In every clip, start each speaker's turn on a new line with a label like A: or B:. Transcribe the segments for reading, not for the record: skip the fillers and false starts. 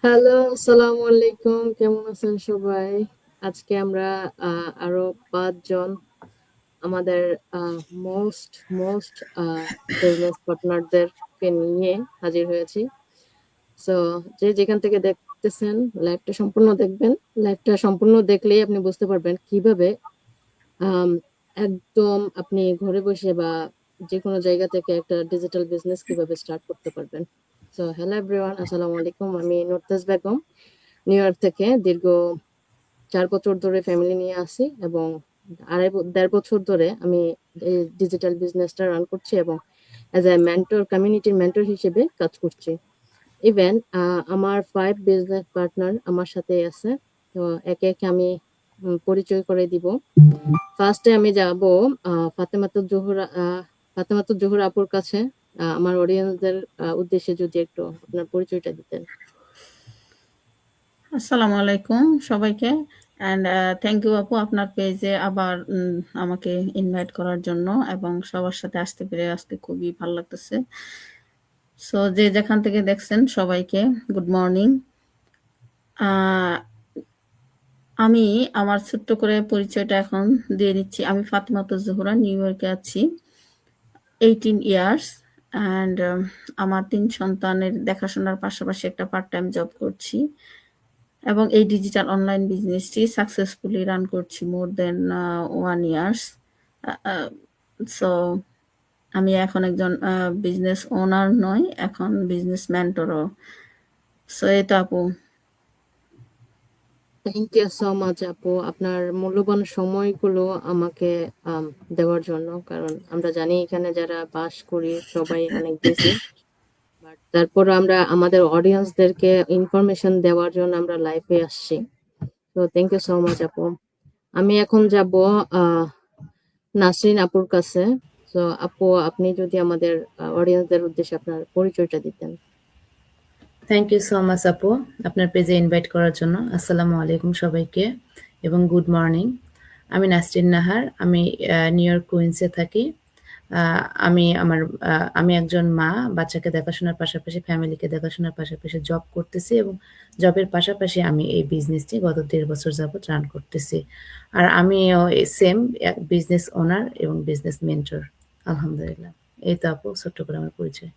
A: Hello, আসসালামু আলাইকুম। কেমন আছেন সবাই? আজকে আমরা আরো ৫ জন আমাদের uh most most uh business পার্টনারদেরকে নিয়ে হাজির হয়েছি। সো যে যেখান থেকে দেখতেছেন লাইভটা সম্পূর্ণ দেখবেন। লাইভটা সম্পূর্ণ দেখলেই আপনি বুঝতে পারবেন কিভাবে আম একদম আপনি ঘরে বসে বা যেকোনো জায়গা থেকে একটা ডিজিটাল বিজনেস কিভাবে স্টার্ট করতে পারবেন। সো হ্যালো এভরিওয়ান, আসসালামু আলাইকুম। আমি নুরতাজ বেগম। নিউ ইয়র্ক থেকে দীর্ঘ ৪ বছর ধরে ফ্যামিলি নিয়ে আছি এবং ১.৫ বছর ধরে আমি এই ডিজিটাল বিজনেসটা রান করছি এবং as a mentor, community mentor হিসেবে কাজ করছি। ইভেন আমার ৫ বিজনেস পার্টনার আমার সাথেই আছে। তো একে, একে আমি পরিচয় করে দিব। ফার্স্টে আমি যাবো ফাতেমাতুজ জোহরা আপুর কাছে। আমার অডিয়েন্সদের উদ্দেশ্যে যদি একটু আপনার পরিচয়টা দিতেন।
B: আসসালামু আলাইকুম সবাইকে। অ্যান্ড থ্যাংক ইউ আপু আপনার পেজে আবার আমাকে ইনভাইট করার জন্য এবং সবার সাথে আসতে পেরে আজকে খুবই ভালো লাগতেছে। সো যে যেখান থেকে দেখছেন সবাইকে গুড মর্নিং। আমি আমার ছোট্ট করে পরিচয়টা এখন দিয়ে নিচ্ছি। আমি ফাতেমাতুজ জোহরা, নিউ ইয়র্কে আছি, 18 ইয়ার্স। অ্যান্ড আমার ৩ সন্তানের দেখাশোনার পাশাপাশি একটা পার্ট টাইম জব করছি এবং এই ডিজিটাল অনলাইন বিজনেসটি সাকসেসফুলি রান করছি মোর দেন 1 ইয়ার্স। সো আমি এখন একজন বিজনেস ওনার নই, এখন বিজনেস মেন্টরও। সো এই তো আপু।
A: থ্যাংক ইউ সো মাচ আপু, আপনার মূল্যবান সময়গুলো আমাকে আম, দেওয়ার জন্য। কারণ আমরা জানি এখানে যারা বাস করি সবাই অনেক বিজি, বাট তারপর আমরা আমাদের অডিয়েন্সদেরকে ইনফরমেশন দেওয়ার জন্য আমরা লাইভে আসছি। তো থ্যাংক ইউ সো মাচ আপু। আমি এখন যাব আহ নাসরিন আপুর কাছে। তো আপু, আপনি যদি আমাদের অডিয়েন্সদের উদ্দেশ্যে আপনার পরিচয়টা দিতেন।
C: থ্যাংক ইউ সো মাচ আপু আপনার পেজে ইনভাইট করার জন্য। আসসালামু আলাইকুম সবাইকে এবং গুড মর্নিং। আমি নাসরিন নাহার, আমি নিউ ইয়র্ক কুইন্সে থাকি। আমি একজন মা, বাচ্চাকে দেখাশোনার পাশাপাশি ফ্যামিলিকে দেখাশোনার পাশাপাশি জব করতেছি এবং জবের পাশাপাশি আমি এই বিজনেসটি গত ১.৫ বছর যাবৎ রান করতেছি। আর আমিও সেম বিজনেস ওনার এবং বিজনেস মেন্টর। আলহামদুলিল্লাহ। এই তো আপু ছোট্ট করে আমার পরিচয়।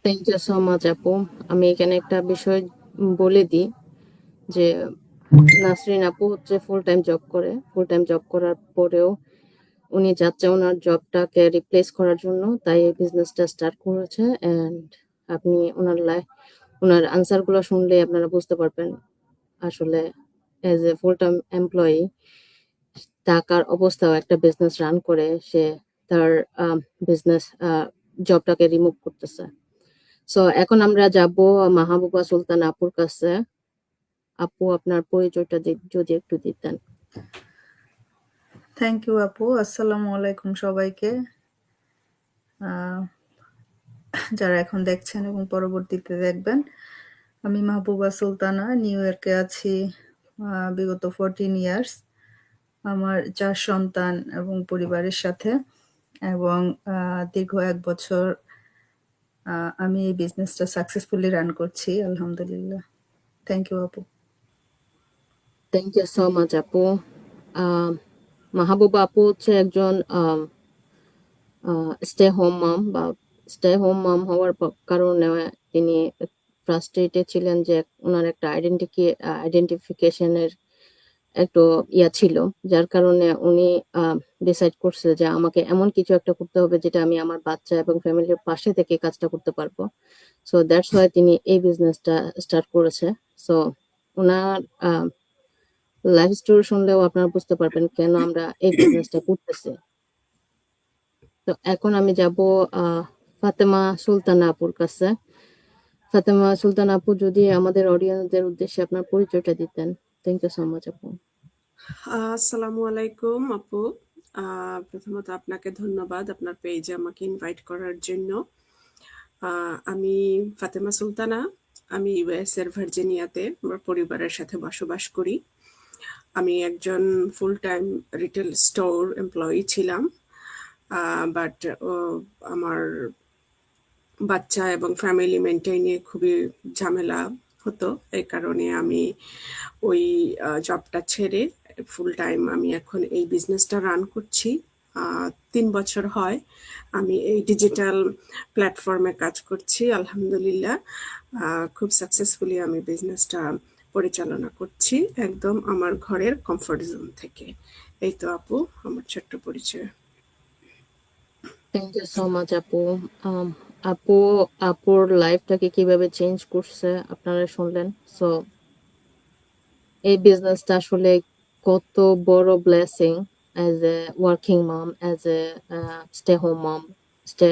A: থ্যাংক ইউ সো মাচ আপু। আমি এখানে একটা বিষয় বলে দিই যে নাসরিন আপু হচ্ছে ফুল টাইম জব করে। ফুল টাইম জব করার পরেও উনি যাচ্ছে ওনার জবটাকে রিপ্লেস করার জন্য, তাই এই বিজনেসটা স্টার্ট করেছে। অ্যান্ড আপনি ওনার আনসার গুলো শুনলে আপনারা বুঝতে পারবেন আসলে as a full time employee টাকার অবস্থাও একটা বিজনেস রান করে সে তার বিজনেস জবটাকে রিমুভ করতেছে। সো এখন আমরা যাব মাহবুবা সুলতান আপুর কাছে। আপু, আপনার পরিচয়টা যদি একটু দিতেন।
D: থ্যাংক ইউ আপু। আসসালামু আলাইকুম সবাইকে, যারা এখন দেখছেন এবং পরবর্তীতে দেখবেন। আমি মাহবুবা সুলতানা, নিউ ইয়র্কে আছি বিগত 14 ইয়ার্স। আমার 4 সন্তান এবং পরিবারের সাথে, এবং দীর্ঘ 1 বছর আমি এই বিজনেসটা সাকসেসফুলি রান করছি আলহামদুলিল্লাহ। থ্যাংক ইউ আপু।
A: থ্যাংক ইউ সো মাচ আপু। আহ, মাহবুবা আপু হচ্ছে একজন স্টে হোম মাম হওয়ার কারণে তিনি ফ্রাস্ট্রেটেড ছিলেন যে ওনার একটা আইডেন্টিফিকেশনের একটু ছিল, যার কারণে উনি ডিসাইড করছে যে আমাকে এমন কিছু একটা করতে হবে যেটা আমি আমার বাচ্চা এবং ফ্যামিলির পাশে থেকে কাজটা করতে পারবো। সো দ্যাটস ওয়াই তিনি এই বিজনেসটা স্টার্ট করেছে। সো ওনার লাইফ স্টোরি শুনলেও আপনারা বুঝতে পারবেন কেন আমরা এই বিজনেসটা করতেছি। তো এখন আমি যাব ফাতেমা সুলতানা আপুর কাছে। ফাতেমা সুলতানা আপু, যদি আমাদের অডিয়েন্সদের উদ্দেশ্যে আপনার পরিচয়টা দিতেন। থ্যাংক ইউ সো মাচ আপু।
E: আসসালামু আলাইকুম আপু। প্রথমত আপনাকে ধন্যবাদ আপনার পেজে আমাকে ইনভাইট করার জন্য। আমি ফাতেমা সুলতানা। আমি ইউএস এর ভার্জিনিয়াতে আমার পরিবারের সাথে বসবাস করি। আমি একজন full time retail store employee ছিলাম, বাট আমার বাচ্চা এবং ফ্যামিলি মেনটেইনে খুবই ঝামেলা হতো। এই কারণে আমি ওই জবটা ছেড়ে ফুল টাইম আমি এখন এই বিজনেসটা রান করছি। ৩ বছর হয় আমি এই ডিজিটাল প্ল্যাটফর্মে কাজ করছি। আলহামদুলিল্লাহ খুব সাকসেসফুলি আমি বিজনেসটা পরিচালনা করছি একদম আমার ঘরের কমফোর্ট জোন থেকে। এই তো আপু আমার ছোট্ট পরিচয়।
A: থ্যাংক ইউ সো মাচ আপু। আপু আপুর লাইফটাকে কিভাবে চেঞ্জ করছে আপনারা শুনলেন। সো এই বিজনেসটা আসলে কত বড় blessing as a working mom, as a stay home mom, stay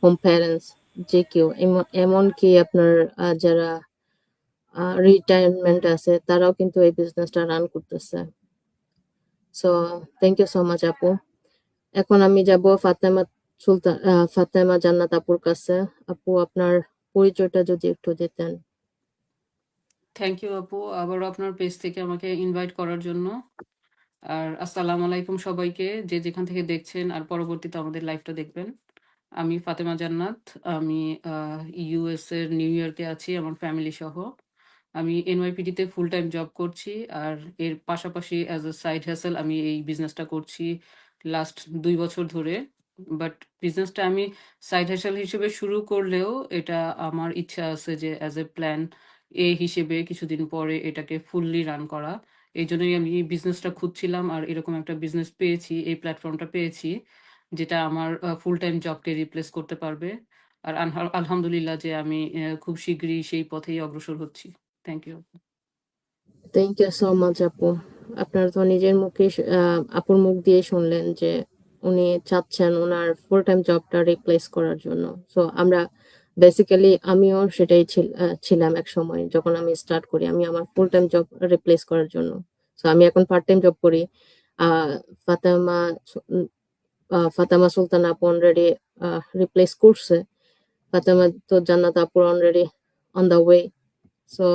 A: home parents, যে কেউ এমনকি আপনার যারা রিটায়ারমেন্ট আছে তারাও কিন্তু এই বিজনেসটা রান করতেছে। So thank you so much আপু। এখন আমি যাব ফাতেমা জান্নাত আপুর কাছে। আপু আপনার পরিচয়টা যদি একটু দিতেন।
F: থ্যাংক ইউ আপু আবারও আপনার পেজ থেকে আমাকে ইনভাইট করার জন্য। আর আসসালামু আলাইকুম সবাইকে, যে যেখান থেকে দেখছেন আর পরবর্তীতে আমাদের লাইভটা দেখবেন। আমি ফাতেমা জান্নাত। আমি ইউএস এর নিউ ইয়র্কে আছি আমার ফ্যামিলি সহ। আমি এনওয়াইপিডিতে ফুল টাইম জব করছি, আর এর পাশাপাশি অ্যাজ এ সাইড হ্যাসেল আমি এই বিজনেসটা করছি লাস্ট 2 বছর ধরে। বাট বিজনেসটা আমি সাইড হ্যাসেল হিসেবে শুরু করলেও এটা আমার ইচ্ছা আছে যে অ্যাজ এ প্ল্যান এ হিসেবে কিছুদিন পরে এটাকে ফুললি রান করা। এই জন্যই আমি এই বিজনেসটা খুঁজছিলাম, আর এরকম একটা বিজনেস পেয়েছি, এই প্ল্যাটফর্মটা পেয়েছি যেটা আমার ফুল টাইম জবকে রিপ্লেস করতে পারবে। আর আলহামদুলিল্লাহ যে আমি খুব শীঘ্রই সেই পথেই অগ্রসর হচ্ছি। Thank you.
A: Thank you so much আপু। আপনার তো নিজের মুখে আপুর মুখ দিয়ে শুনলেন যে উনি চাচ্ছেন ওনার ফুল টাইম জবটা রিপ্লেস করার জন্য। সো আমরা বেসিক্যালি আমিও সেটাই ছিলাম এক সময় যখন আমি স্টার্ট করি। আমি আমার ফুল টাইম জব রিপ্লেস করার জন্য। সো আমি এখন পার্ট টাইম জব করি। আহ ফাতেমা ফাতেমা সুলতানা আপু অলরেডি রিপ্লেস করছে। ফাতেমা তো জান্নাত আপুর already on the way. So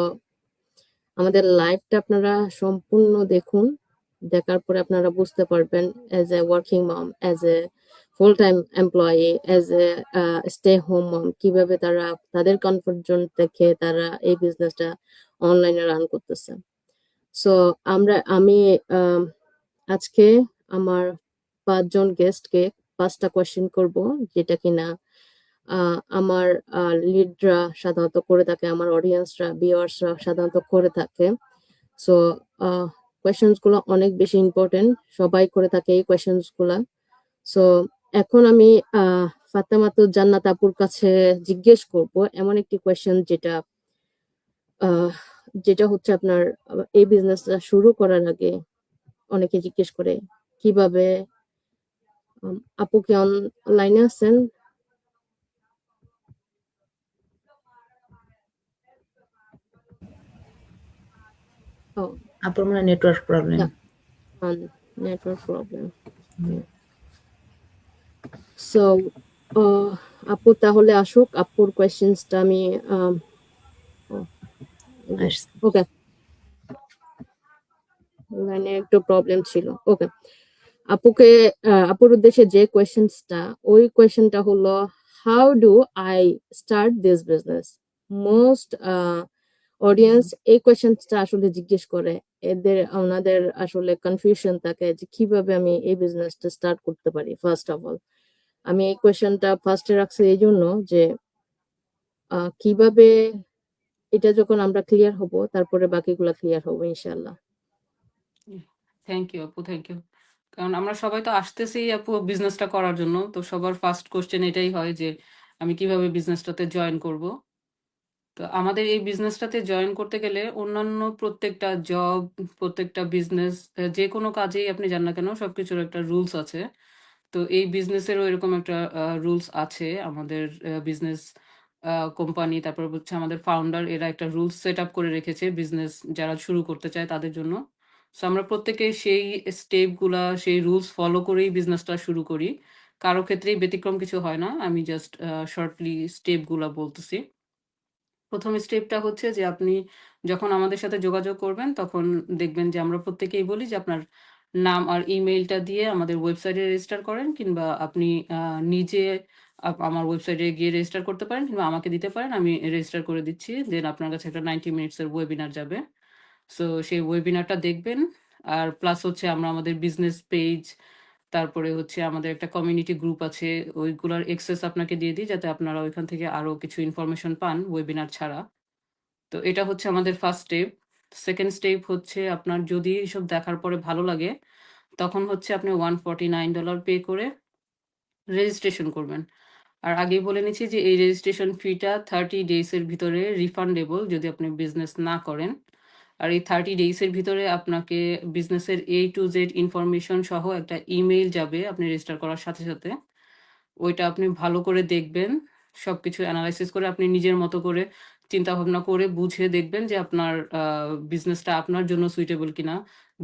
A: আমাদের লাইফটা আপনারা সম্পূর্ণ দেখুন। দেখার পরে আপনারা বুঝতে পারবেন as a working mom, as a full time employee, as a stay home mom কিভাবে তারা তাদের কমফোর্ট জোন থেকে তারা এই বিজনেসটা অনলাইনে রান করতেছে। সো আমি আজকে আমার 5 জন গেস্টকে 5টা কোয়েশ্চেন করব, যেটা কিনা আমার লিডরা সাধারণত করে থাকে, আমার অডিয়েন্সরা ভিউয়ার্সরা সাধারণত করে থাকে। সো কোয়েশ্চেন্স গুলো অনেক বেশি ইম্পর্টেন্ট, সবাই করে থাকে এই কোয়েশ্চেন্স গুলা। সো এখন আমি ফাতেমাতুজ জান্নাত আপুর কাছে জিজ্ঞেস করব এমন একটি কোয়েশ্চেন যেটা হচ্ছে আপনার এই বিজনেসটা শুরু করার আগে অনেকে জিজ্ঞেস করে কিভাবে। আপু কি অনলাইনে আছেন? ও
C: আপুর মনে network problem.
A: Network problem. So আপু তাহলে আসুক, আপুর কোয়েশ্চেন্সটা আমি ওকে, লাইনে একটু প্রবলেম ছিল। ওকে, আপুর উদ্দেশ্যে যে কোয়েশ্চেন্সটা, ওই কোয়েশ্চেনটা হলো how do I start this business. Most audience এই কোয়েশ্চেনটা আসলে জিজ্ঞেস করে। ওনাদের আসলে কনফিউশন থাকে যে কিভাবে আমি এই বিজনেসটা স্টার্ট করতে পারি। ফার্স্ট অফ অল আমি এই কোয়েশ্চেনটা ফার্স্টে রাখছি এই জন্য যে কিভাবে এটা যখন আমরা ক্লিয়ার হব তারপরে বাকিগুলা ক্লিয়ার হবে ইনশাআল্লাহ।
F: থ্যাংক ইউ আপু, থ্যাংক ইউ। কারণ আমরা সবাই তো আসতেছি আপু বিজনেসটা করার জন্য, তো সবার ফার্স্ট কোশ্চেন এটাই হয় যে আমি কিভাবে বিজনেসটাতে জয়েন করব। তো আমাদের এই বিজনেসটাতে জয়েন করতে গেলে অন্যান্য প্রত্যেকটা জব, প্রত্যেকটা বিজনেস, যে কোনো কাজেই আপনি যান না কেন সবকিছুর একটা রুলস আছে। তো এই বিজনেসেরও এরকম একটা রুলস আছে। আমাদের বিজনেস কোম্পানি, তারপর হচ্ছে আমাদের ফাউন্ডার, এরা একটা রুলস সেট আপ করে রেখেছে বিজনেস যারা শুরু করতে চায় তাদের জন্য। সো আমরা প্রত্যেকে সেই স্টেপগুলা, সেই রুলস ফলো করেই বিজনেসটা শুরু করি। কারো ক্ষেত্রেই ব্যতিক্রম কিছু হয় না। আমি জাস্ট শর্টলি স্টেপগুলা বলতেছি। প্রথম স্টেপটা হচ্ছে যে আপনি যখন আমাদের সাথে যোগাযোগ করবেন তখন দেখবেন যে আমরা প্রত্যেকেই বলি যে আপনার নাম আর ইমেইলটা দিয়ে আমাদের ওয়েবসাইটে রেজিস্টার করেন, কিংবা আপনি নিজে আমার ওয়েবসাইটে গিয়ে রেজিস্টার করতে পারেন, কিংবা আমাকে দিতে পারেন, আমি রেজিস্টার করে দিচ্ছি। দেন আপনার কাছে একটা 90 মিনিটসের ওয়েবিনার যাবে। সো সেই ওয়েবিনারটা দেখবেন। আর প্লাস হচ্ছে আমরা আমাদের বিজনেস পেজ, তারপরে হচ্ছে আমাদের একটা কমিউনিটি গ্রুপ আছে, ওইগুলার অ্যাক্সেস আপনাকে দিয়ে দিই, যাতে আপনারা ওইখান থেকে আরো কিছু ইনফরমেশন পান ওয়েবিনার ছাড়া। তো এটা হচ্ছে আমাদের ফার্স্ট স্টেপ। সেকেন্ড স্টেপ হচ্ছে, আপনার যদি এসব দেখার পরে ভালো লাগে, তখন হচ্ছে আপনি $149 পে করে রেজিস্ট্রেশন করবেন। আর আগেই বলে নিচ্ছি যে এই রেজিস্ট্রেশন ফিটা 30 ডেজ এর ভিতরে রিফান্ডেবল যদি আপনি বিজনেস না করেন। আর এই 30 ডেজ এর ভিতরে আপনাকে বিজনেসের A to Z ইনফরমেশন সহ একটা ইমেইল যাবে আপনি রেজিস্টার করার সাথে সাথে। ওইটা আপনি ভালো করে দেখবেন। সবকিছু এনালাইসিস করে আপনি নিজের মতো করে চিন্তা ভাবনা করে বুঝে দেখবেন যে আপনার বিজনেসটা আপনার জন্য সুইটেবল কিনা,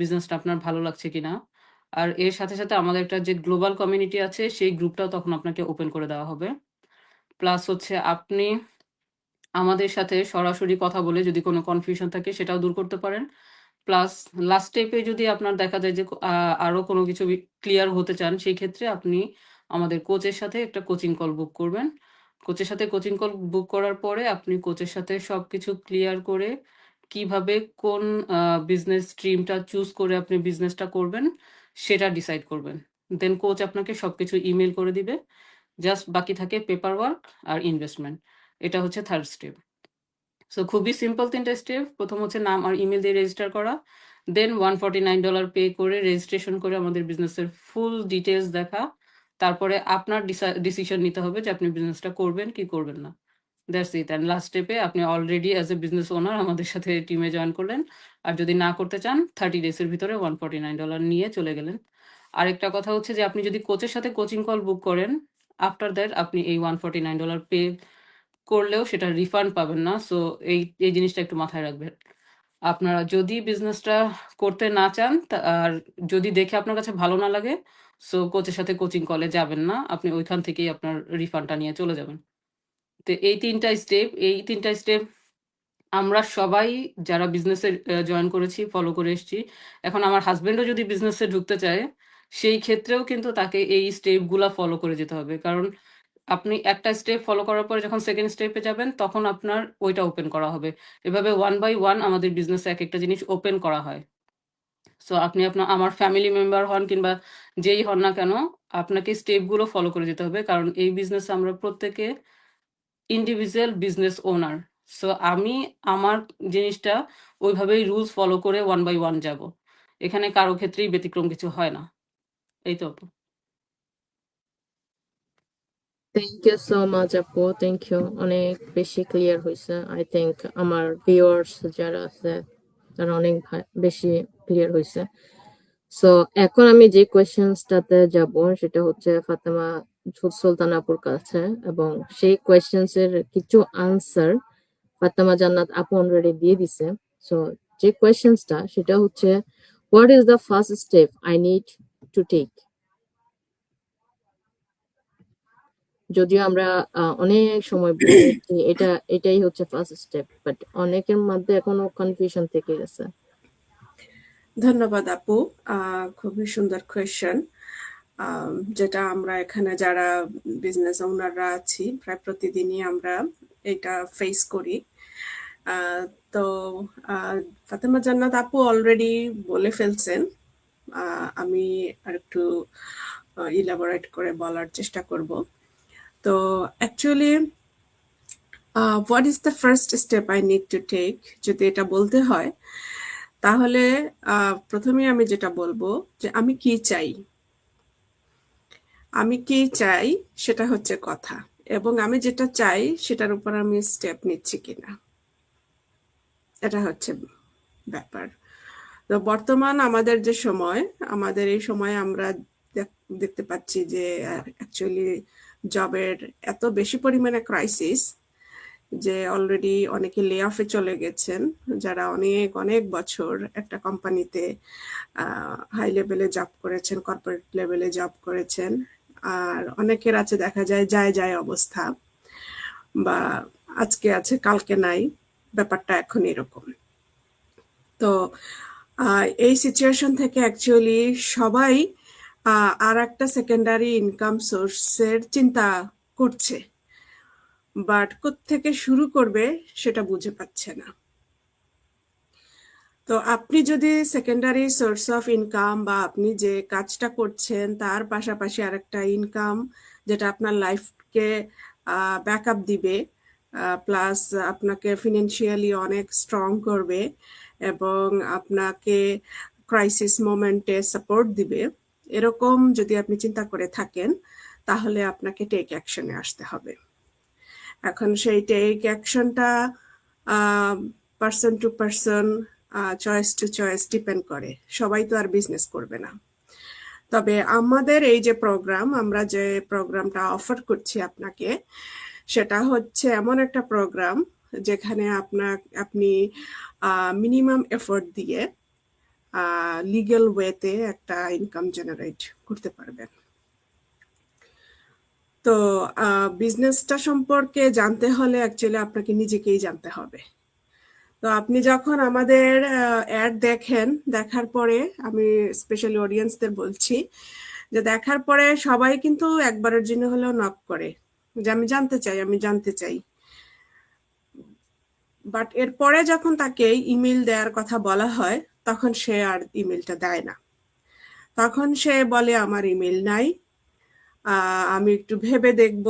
F: বিজনেসটা আপনার ভালো লাগছে কিনা। আর এর সাথে সাথে আমাদের একটা যে গ্লোবাল কমিউনিটি আছে, সেই গ্রুপটাও তখন আপনাকে ওপেন করে দেওয়া হবে। প্লাস হচ্ছে আপনি আমাদের সাথে সরাসরি কথা বলে যদি কোনো কনফিউশন থাকে সেটাও দূর করতে পারেন। প্লাস লাস্ট স্টেপে যদি আপনার দেখা যায় যে আরো কোনো কিছু ক্লিয়ার হতে চান, সেই ক্ষেত্রে আপনি আমাদের কোচের সাথে একটা কোচিং কল বুক করবেন। কোচের সাথে কোচিং কল বুক করার পরে আপনি কোচের সাথে সবকিছু ক্লিয়ার করে কিভাবে কোন বিজনেস স্ট্রিমটা চুজ করে আপনি বিজনেসটা করবেন সেটা ডিসাইড করবেন। দেন কোচ আপনাকে সবকিছু ইমেল করে দিবে। জাস্ট বাকি থাকে পেপার ওয়ার্ক আর ইনভেস্টমেন্ট। এটা হচ্ছে থার্ড স্টেপ। সো খুবই সিম্পল 3টা স্টেপ। প্রথম হচ্ছে নাম আর ইমেল দিয়ে রেজিস্টার করা। দেন $149 পে করে রেজিস্ট্রেশন করে আমাদের বিজনেসের ফুল ডিটেইলস দেখা। তারপরে আপনার ডিসিশন নিতে হবে যে আপনি বিজনেসটা করবেন কি করবেন না। That's it. অ্যান্ড লাস্ট স্টেপে আপনি already as a business owner আমাদের সাথে টিমে জয়েন করলেন। আর যদি না করতে চান 30 ডেজের ভিতরে $149 নিয়ে চলে গেলেন। আরেকটা কথা হচ্ছে যে আপনি যদি কোচের সাথে কোচিং কল বুক করেন, আফটার দ্যাট আপনি এই $149 পে করলেও সেটা রিফান্ড পাবেন না। সো এই জিনিসটা একটু মাথায় রাখবেন। আপনারা যদি বিজনেসটা করতে না চান আর যদি দেখে আপনার কাছে ভালো না লাগে, সো কোচের সাথে কোচিং কলে যাবেন না। আপনি ওইখান থেকেই আপনার রিফান্ডটা নিয়ে চলে যাবেন। তো এই তিনটা স্টেপ আমরা সবাই যারা বিজনেসে জয়েন করেছি ফলো করে এসেছি। এখন আমার হাজবেন্ডও যদি বিজনেসে ঢুকতে চায়, সেই ক্ষেত্রেও কিন্তু তাকে এই স্টেপগুলা ফলো করে যেতে হবে। কারণ আপনি একটা স্টেপ ফলো করার পরে যখন সেকেন্ড স্টেপে যাবেন, তখন আপনার ওইটা ওপেন করা হবে। এভাবে 1 বাই 1 আমাদের বিজনেসে একেকটা জিনিস ওপেন করা হয়। সো আপনি আমার ফ্যামিলি মেম্বার হন কিংবা যেই হন না কেন, আপনাকে স্টেপগুলো ফলো করে যেতে হবে। কারণ এই বিজনেসে আমরা প্রত্যেকে ইন্ডিভিজুয়াল বিজনেস ওনার। সো আমি আমার জিনিসটা ওইভাবেই রুলস ফলো করে 1 বাই 1 যাব। এখানে কারো ক্ষেত্রেই ব্যতিক্রম কিছু হয় না। এই তো আপু।
A: থ্যাংক ইউ সো মাচ আপু, থ্যাংক ইউ। অনেক বেশি ক্লিয়ার হয়েছে। আই থিঙ্ক আমার ভিউয়ার্স যারা আছে তারা অনেক বেশি ক্লিয়ার হয়েছে। সো এখন আমি যে কোয়েশ্চেন্সটাতে যাব সেটা হচ্ছে ফাতেমা সুলতানা আপুর কাছে, এবং সেই কোয়েশ্চেন্স এর কিছু আনসার ফাতেমা জান্নাত আপু অলরেডি দিয়ে দিছে। সো যে কোয়েশ্চেন্সটা সেটা হচ্ছে, what is the first step I need to take? যদিও আমরা অনেক সময় বলি যে এটাই হচ্ছে ফার্স্ট স্টেপ, বাট অনেকের মধ্যে এখনো কনফিউশন থেকে গেছে।
E: ধন্যবাদ আপু। খুবই সুন্দর কোয়েশ্চেন, যেটা আমরা এখানে যারা বিজনেস ওনাররা আছি প্রায় প্রতিদিনই আমরা এটা ফেস করি। তো ফাতেমা জান্নাত আপু অলরেডি বলে ফেলছেন। আমি আরেকটু ইলাবোরেট করে বলার চেষ্টা করব। তো actually what is the first step I need to take, যদি এটা বলতে হয়, তাহলে প্রথমে আমি যেটা বলবো যে আমি কি চাই। আমি কি চাই সেটা হচ্ছে কথা, এবং আমি যেটা চাই সেটার উপর আমি স্টেপ নিচ্ছি কিনা, এটা হচ্ছে ব্যাপার। তো বর্তমান আমাদের যে সময়, আমাদের এই সময় আমরা দেখতে পাচ্ছি যে অ্যাকচুয়ালি জবের এত বেশি পরিমাণে ক্রাইসিস যে অলরেডি অনেকে লে অফে চলে গেছেন, যারা অনেক অনেক বছর একটা কোম্পানিতে হাই লেভেলে জব করেছেন, কর্পোরেট লেভেলে জব করেছেন। আর অনেকের আছে দেখা যায় যায় অবস্থা, বা আজকে আছে কালকে নাই, ব্যাপারটা এখন এরকম। তো এই সিচুয়েশন থেকে অ্যাকচুয়ালি সবাই আর একটা সেকেন্ডারি ইনকাম সোর্সের চিন্তা করছে, বাট কোত্থেকে শুরু করবে সেটা বুঝে পাচ্ছে না। তো আপনি যদি সেকেন্ডারি সোর্স অফ ইনকাম বা আপনি যে কাজটা করছেন তার পাশাপাশি আরেকটা ইনকাম যেটা আপনার লাইফকে ব্যাকআপ দিবে, প্লাস আপনাকে ফিনান্সিয়ালি অনেক স্ট্রং করবে এবং আপনাকে ক্রাইসিস মোমেন্টে সাপোর্ট দিবে, এরকম যদি আপনি চিন্তা করে থাকেন তাহলে আপনাকে টেক অ্যাকশনে আসতে হবে। এখন সেই টেক অ্যাকশনটা person to person, choice to choice depend করে। সবাই তো আর বিজনেস করবে না। তবে আমাদের এই যে প্রোগ্রাম, আমরা যে প্রোগ্রামটা অফার করছি আপনাকে, সেটা হচ্ছে এমন একটা প্রোগ্রাম যেখানে আপনি মিনিমাম এফোর্ট দিয়ে লিগ্যাল ওয়েতে একটা ইনকাম জেনারেট করতে পারবেন। তো বিজনেসটা সম্পর্কে জানতে হলে অ্যাকচুয়ালি আপনাকে নিজেকেই জানতে হবে। তো আপনি যখন আমাদের অ্যাড দেখেন, দেখার পরে আমি স্পেশালি অডিয়েন্সদের বলছি যে দেখার পরে সবাই কিন্তু একবারের জন্য হলেও নক করে যে আমি জানতে চাই। বাট এরপরে যখন তাকে ইমেল দেওয়ার কথা বলা হয় তখন সে আর ইমেলটা দেয় না। তখন সে বলে আমার ইমেল নাই, আমি একটু ভেবে দেখব।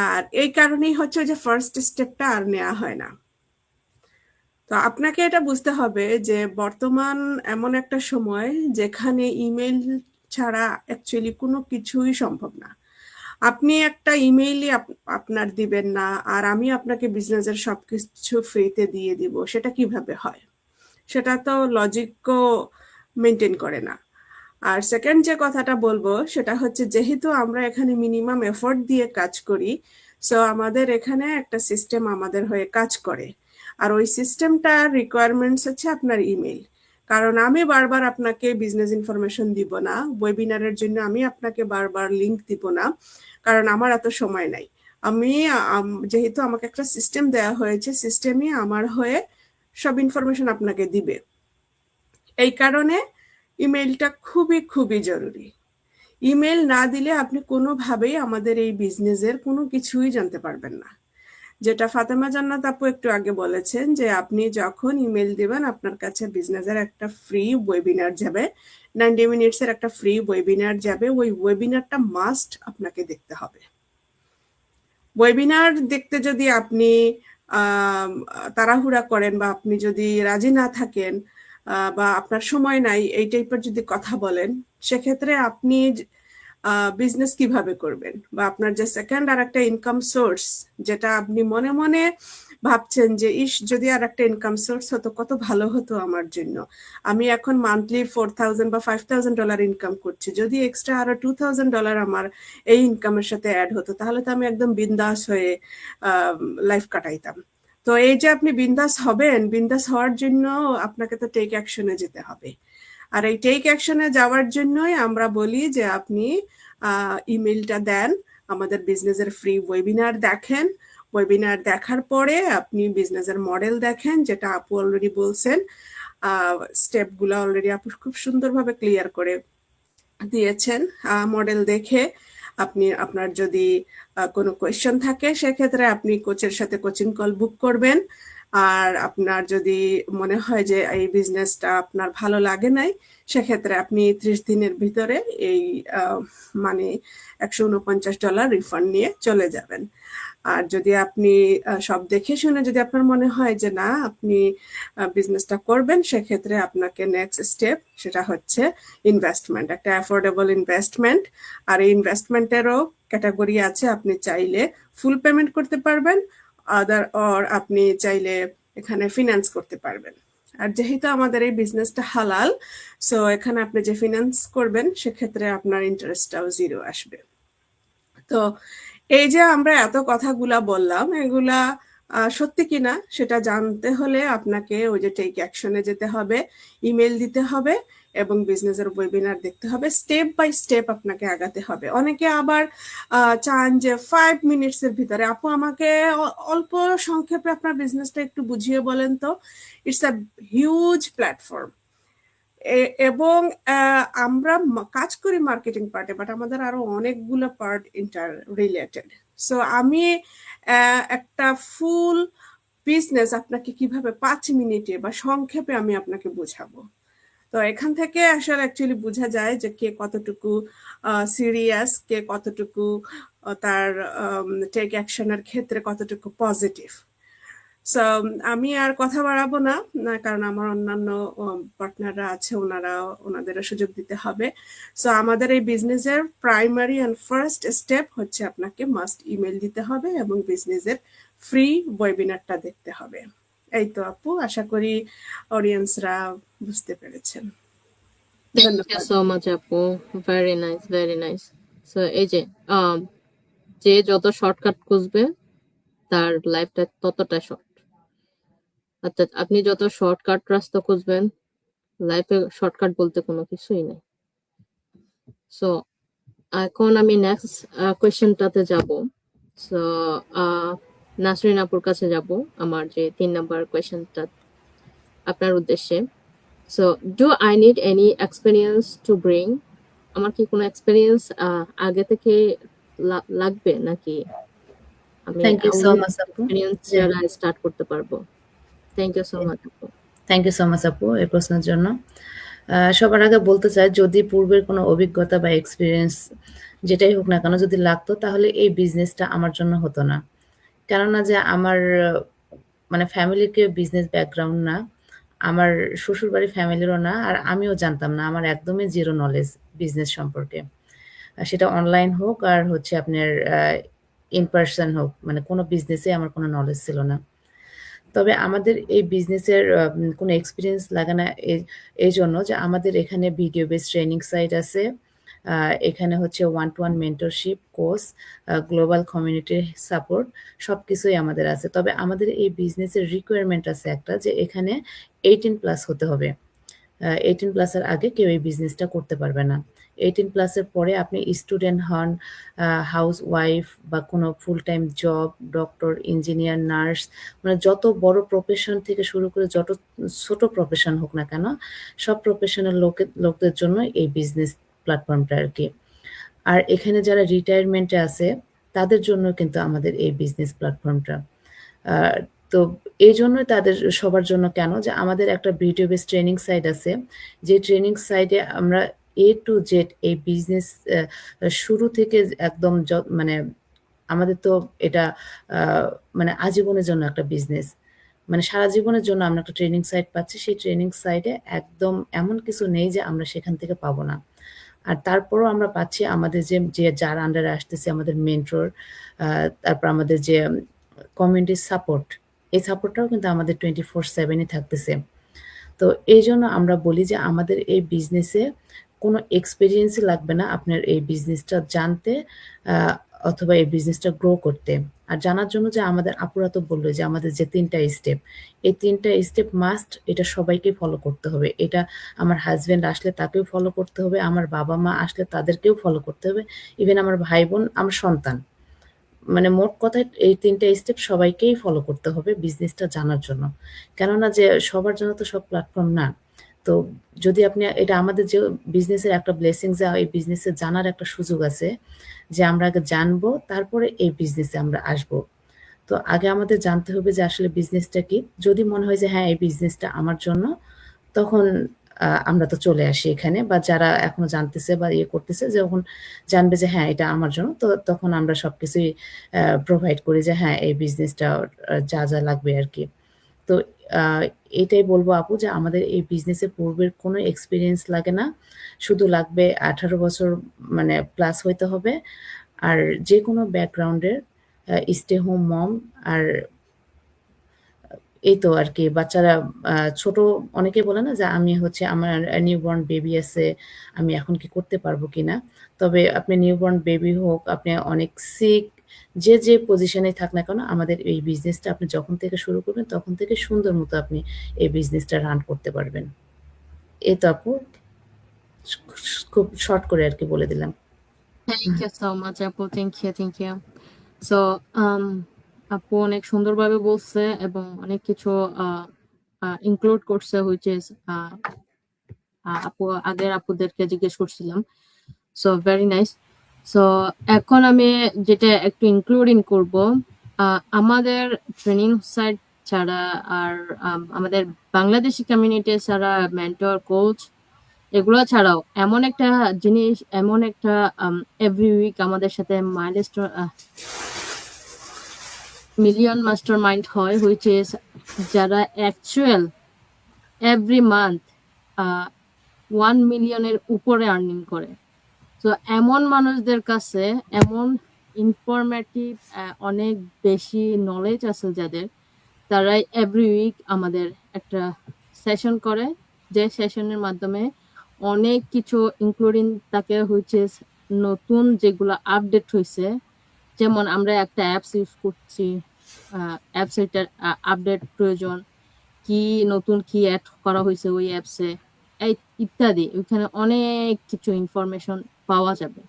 E: আর এই কারণেই হচ্ছে যে ফার্স্ট স্টেপটা আর নেওয়া হয় না। তো আপনাকে এটা বুঝতে হবে যে বর্তমান এমন একটা সময় যেখানে ইমেল ছাড়া অ্যাকচুয়ালি কোনো কিছুই সম্ভব না। আপনি একটা ইমেইলই আপনার দিবেন না আর আমি আপনাকে বিজনেসের সবকিছু ফ্রিতে দিয়ে দিব, সেটা কিভাবে হয়? সেটা তো লজিকও মেনটেন করে না। আর সেকেন্ড যে কথাটা বলবো সেটা হচ্ছে, যেহেতু আমরা এখানে মিনিমাম এফোর্ট দিয়ে কাজ করি, সো আমাদের এখানে একটা সিস্টেম আমাদের হয়ে কাজ করে। আর ওই সিস্টেমটার রিকোয়ারমেন্টস হচ্ছে আপনার ইমেল। কারণ আমি বারবার আপনাকে বিজনেস ইনফরমেশন দিব না, ওয়েবিনারের জন্য আমি আপনাকে বারবার লিংক দিব না, কারণ আমার এত সময় নাই। আমি যেহেতু আমাকে একটা সিস্টেম দেওয়া হয়েছে, সিস্টেমই আমার হয়ে সব ইনফরমেশন আপনাকে দিবে। এই কারণে ইমেলটা খুবই খুবই জরুরি। ইমেল না দিলে আপনি কোনোভাবেই আমাদের এই বিজনেসের কোনো কিছুই জানতে পারবেন না। যেটা ফাতেমা জান্নাত আপু একটু আগে বলেছেন যে আপনি যখন ইমেল দিবেন আপনার কাছে বিজনেসের একটা ফ্রি ওয়েবিনার যাবে, 90 মিনিটসের একটা ফ্রি ওয়েবিনার যাবে। ওই ওয়েবিনারটা মাস্ট আপনাকে দেখতে হবে। ওয়েবিনার দেখতে যদি আপনি তাড়াহুড়া করেন বা আপনি যদি রাজি না থাকেন বা আপনার সময় নাই, এই টাইপের যদি কথা বলেন, সেক্ষেত্রে আপনি বিজনেস কিভাবে করবেন? বা আপনার যে সেকেন্ড আর একটা ইনকাম সোর্স, যেটা আপনি মনে মনে ভাবছেন যে ইস যদি আর একটা ইনকাম সোর্স হতো কত ভালো হতো আমার জন্য, আমি এখন মান্থলি $4,000 বা $5,000 ইনকাম করছি, যদি এক্সট্রা আরো $2,000 আমার এই ইনকামের সাথে অ্যাড হতো তাহলে তো আমি একদম বিন্দাস হয়ে লাইফ কাটাইতাম। তো এই যে আপনি বিন্দাস হবেন, বিন্দাস হওয়ার জন্য আপনাকে তো টেক অ্যাকশনে যেতে হবে। আর এই টেক অ্যাকশনে যাওয়ার জন্যই আমরা বলি যে আপনি ইমেলটা দেন, আমাদের বিজনেসের ফ্রি ওয়েবিনার দেখেন, ওয়েবিনার দেখার পরে আপনি বিজনেসের মডেল দেখেন, যেটা আপু অলরেডি বলছেন, স্টেপগুলো অলরেডি আপু খুব সুন্দরভাবে ক্লিয়ার করে দিয়েছেন। মডেল দেখে আপনি আপনার যদি কোনো কোয়েশ্চেন থাকে সেক্ষেত্রে আপনি কোচের সাথে কোচিং কল বুক করবেন। আর আপনার যদি মনে হয় যে এই বিজনেসটা আপনার ভালো লাগে নাই, সেক্ষেত্রে আপনি 30 দিনের ভিতরে এই মানে $149 রিফান্ড নিয়ে চলে যাবেন। আর যদি আপনি সব দেখে শুনে যদি আপনার মনে হয় যে না আপনি বিজনেসটা করবেন, সেক্ষেত্রে আপনাকে নেক্সট স্টেপ সেটা হচ্ছে ইনভেস্টমেন্ট, একটা অ্যাফোর্ডেবল ইনভেস্টমেন্ট। আর এই ইনভেস্টমেন্টেরও ক্যাটাগরি আছে, আপনি চাইলে ফুল পেমেন্ট করতে পারবেন, অর আপনি চাইলে এখানে ফিনান্স করতে পারবেন। আর যেহেতু আমাদের এই বিজনেসটা হালাল, সো এখানে আপনি যে ফিনান্স করবেন সেক্ষেত্রে আপনার ইন্টারেস্টটাও 0 আসবে। তো এই যে আমরা এত কথাগুলা বললাম, এগুলা সত্যি কিনা সেটা জানতে হলে আপনাকে ওই যে টেক অ্যাকশনে যেতে হবে, ইমেল দিতে হবে, এবং বিজনেসের ওয়েবিনার দেখতে হবে। স্টেপ বাই স্টেপ আপনাকে আগাতে হবে। অনেকে আবার চান যে 5 মিনিটসের ভিতরে, আপু আমাকে অল্প সংক্ষেপে আপনার বিজনেসটা একটু বুঝিয়ে বলেন তো। ইটস আ হিউজ প্ল্যাটফর্ম এবং আমরা কাজ করি মার্কেটিং পার্টে, বাট আমাদের আরো অনেকগুলো পার্ট ইন্টার রিলেটেড। সো আমি একটা ফুল বিজনেস আপনাকে কিভাবে 5 মিনিটে বা সংক্ষেপে আমি আপনাকে বোঝাবো। তো এখান থেকে আসলে অ্যাকচুয়ালি বোঝা যায় যে কে কতটুকু সিরিয়াস, কে কতটুকু তার টেক অ্যাকশনের ক্ষেত্রে কতটুকু পজিটিভ। সো আমি আর কথা বাড়াবো না, কারণ আমার অন্যান্য পার্টনাররা আছে, ওনাদেরও সুযোগ দিতে হবে। সো আমাদের এই বিজনেসের প্রাইমারি অ্যান্ড ফার্স্ট স্টেপ হচ্ছে আপনাকে মাস্ট ইমেল দিতে হবে এবং বিজনেসের ফ্রি ওয়েবিনারটা দেখতে হবে। এই তো আপু, আশা করি অডিয়েন্সরা বুঝতে পেরেছেন।
A: থ্যাংক ইউ
E: ধন্যবাদ।
A: সো মাচ আপু, very nice, very nice. So এই যে যে যত শর্টকাট খুঁজবে তার লাইফটা ততটা শর্ট। অর্থাৎ আপনি যত শর্টকাট রাস্তা খুঁজবেন, লাইফে শর্টকাট বলতে কোনো কিছুই নেই। সো এখন আমি নেক্সট কোয়েশ্চেনটাতে যাব। সো নাসরিন আপুর কাছে যাব, আমার যে 3 নাম্বার কোয়েশ্চেনটা আপনার উদ্দেশ্যে। So do I need any experience to bring? আমার কি কোনো এক্সপেরিয়েন্স আগে থেকে লাগবে, নাকি আমি
C: থ্যাংক ইউ সো মাচ আপু।
A: এক্সপেরিয়েন্স ছাড়া স্টার্ট করতে পারবো? থ্যাংক ইউ সো মাচ আপু।
C: থ্যাংক ইউ সো মাচ আপু এই প্রশ্নের জন্য। সবার আগে বলতে চাই, যদি পূর্বের কোনো অভিজ্ঞতা বা এক্সপিরিয়েন্স যেটাই হোক না কেন যদি লাগতো, তাহলে এই বিজনেসটা আমার জন্য হতো না। কেননা যে আমার মানে ফ্যামিলির কেউ বিজনেস ব্যাকগ্রাউন্ড না, আমার শ্বশুরবাড়ির ফ্যামিলিরও না, আর আমিও জানতাম না, আমার একদমই জিরো নলেজ বিজনেস সম্পর্কে। সেটা অনলাইন হোক আর হচ্ছে আপনার ইন পার্সন হোক, মানে কোনো বিজনেসে আমার কোনো নলেজ ছিল না। তবে আমাদের এই বিজনেসের কোনো এক্সপিরিয়েন্স লাগে না এই জন্য যে আমাদের এখানে ভিডিও বেস ট্রেনিং সাইট আছে, এখানে হচ্ছে 1-to-1 mentorship course, global community support, সব কিছুই আমাদের আছে। তবে আমাদের এই বিজনেসের রিকোয়ারমেন্ট আছে একটা, যে এখানে 18+ হতে হবে। 18+ এর আগে কেউ এই বিজনেসটা করতে পারবে না। 18+ এর পরে আপনি স্টুডেন্ট হন, হাউস ওয়াইফ বা কোনো full time job, doctor, engineer, nurse, মানে যত বড় প্রফেশন থেকে শুরু করে যত ছোট প্রফেশন হোক না কেন, সব প্রফেশনের লোকদের জন্য এই বিজনেস প্ল্যাটফর্মটা আর কি। আর এখানে যারা রিটায়ারমেন্টে আছে তাদের জন্য কিন্তু আমাদের এই বিজনেস প্ল্যাটফর্মটা। তো এই জন্যই তাদের সবার জন্য কেন, যে আমাদের একটা ভিডিও বেস ট্রেনিং সাইট আছে, যে ট্রেনিং সাইটে আমরা A to Z এই বিজনেস শুরু থেকে একদম মানে আমাদের তো এটা মানে আজীবনের জন্য একটা বিজনেস, মানে সারা জীবনের জন্য আমরা একটা ট্রেনিং সাইট পাচ্ছি। সেই ট্রেনিং সাইটে একদম এমন কিছু নেই যে আমরা সেখান থেকে পাবো না। আর তারপরও আমরা পাচ্ছি আমাদের যে যার আন্ডারে আসতেছে, আমাদের মেন্টর, তারপর আমাদের যে কমিউনিটি সাপোর্ট, এই সাপোর্টটাও কিন্তু আমাদের 24/7-ই থাকতেছে। তো এই জন্য আমরা বলি যে আমাদের এই বিজনেসে কোনো এক্সপেরিয়েন্সই লাগবে না আপনার এই বিজনেসটা জানতে অথবা এই বিজনেসটা গ্রো করতে। আর জানার জন্য যে আমাদের আপুরা তো বললো যে আমাদের যে 3টা স্টেপ, এই 3টা স্টেপ মাস্ট, এটা সবাইকেই ফলো করতে হবে। এটা আমার হাজব্যান্ড আসলে তাকেও ফলো করতে হবে, আমার বাবা মা আসলে তাদেরকেও ফলো করতে হবে, ইভেন আমার ভাই বোন, আমার সন্তান, মানে মোট কথায় এই 3টা স্টেপ সবাইকেই ফলো করতে হবে বিজনেসটা জানার জন্য। কেননা যে সবার জন্য তো সব প্ল্যাটফর্ম না। তো যদি আপনি এটা আমাদের যে বিজনেসের একটা ব্লেসিং, যে এই বিজনেসে জানার একটা সুযোগ আছে, যে আমরা আগে জানবো তারপরে এই বিজনেসে আমরা আসবো। তো আগে আমাদের জানতে হবে যে আসলে বিজনেসটা কি। যদি মনে হয় যে হ্যাঁ এই বিজনেসটা আমার জন্য, তখন আমরা তো চলে আসি এখানে, বা যারা এখনো জানতেছে বা ইয়ে করতেছে, যখন জানবে যে হ্যাঁ এটা আমার জন্য, তো তখন আমরা সবকিছুই প্রোভাইড করি যে হ্যাঁ এই বিজনেসটা যা যা লাগবে আর কি। তো এটাই বলবো আপু, যে আমাদের এই বিজনেসে পূর্বের কোনো এক্সপিরিয়েন্স লাগে না, শুধু লাগবে 18 বছর মানে প্লাস হইতে হবে, আর যে কোনো ব্যাকগ্রাউন্ডের, স্টে হোম মম, আর এই তো আর কি। বাচ্চারা ছোট, অনেকে বলে না যে আমি হচ্ছে আমার নিউবর্ন বেবি আছে, আমি এখন কি করতে পারবো কিনা। তবে আপনি নিউবর্ন বেবি হোক, আপনি অনেক সিক, যে পজিশনে থাক না কেন, আমাদের এই বিজনেসটা আপনি যখন থেকে শুরু করবেন তখন থেকে সুন্দর মতো আপনি এই বিজনেসটা রান করতে পারবেন। এই তো আপু। খুব শর্ট করে আরকি বলে দিলাম।
A: থ্যাংক ইউ সো মাচ আপু, থ্যাংক ইউ। সো আপু অনেক সুন্দরভাবে বলছে এবং অনেক কিছু ইনক্লুড করছে, হুইচ ইজ আপু আগের আপুদেরকে জিজ্ঞেস করছিলাম। So very nice. সো এখন আমি যেটা একটু ইনক্লুডিং করব, আমাদের ট্রেনিং সাইট ছাড়া আর আমাদের বাংলাদেশি কমিউনিটি ছাড়া, মেন্টর, কোচ, এগুলো ছাড়াও এমন একটা জিনিস, এমন একটা এভরি উইক আমাদের সাথে মিলিয়ন মাস্টার মাইন্ড হয়, হুইচ ইজ যারা অ্যাকচুয়াল এভরি মান্থ 1 মিলিয়নের উপরে আর্নিং করে। তো এমন মানুষদের কাছে এমন ইনফরমেটিভ অনেক বেশি নলেজ আছে যাদের, তারাই এভরি উইক আমাদের একটা সেশন করে, যে সেশনের মাধ্যমে অনেক কিছু ইনক্লুডিং তাকে হচ্ছে নতুন যেগুলো আপডেট হয়েছে, যেমন আমরা একটা অ্যাপস ইউজ করছি, অ্যাপস এটার আপডেট প্রয়োজন, কি নতুন কি অ্যাড করা হয়েছে ওই অ্যাপসে, এই ইত্যাদি, ওইখানে অনেক কিছু ইনফরমেশন পাওয়া যাবে।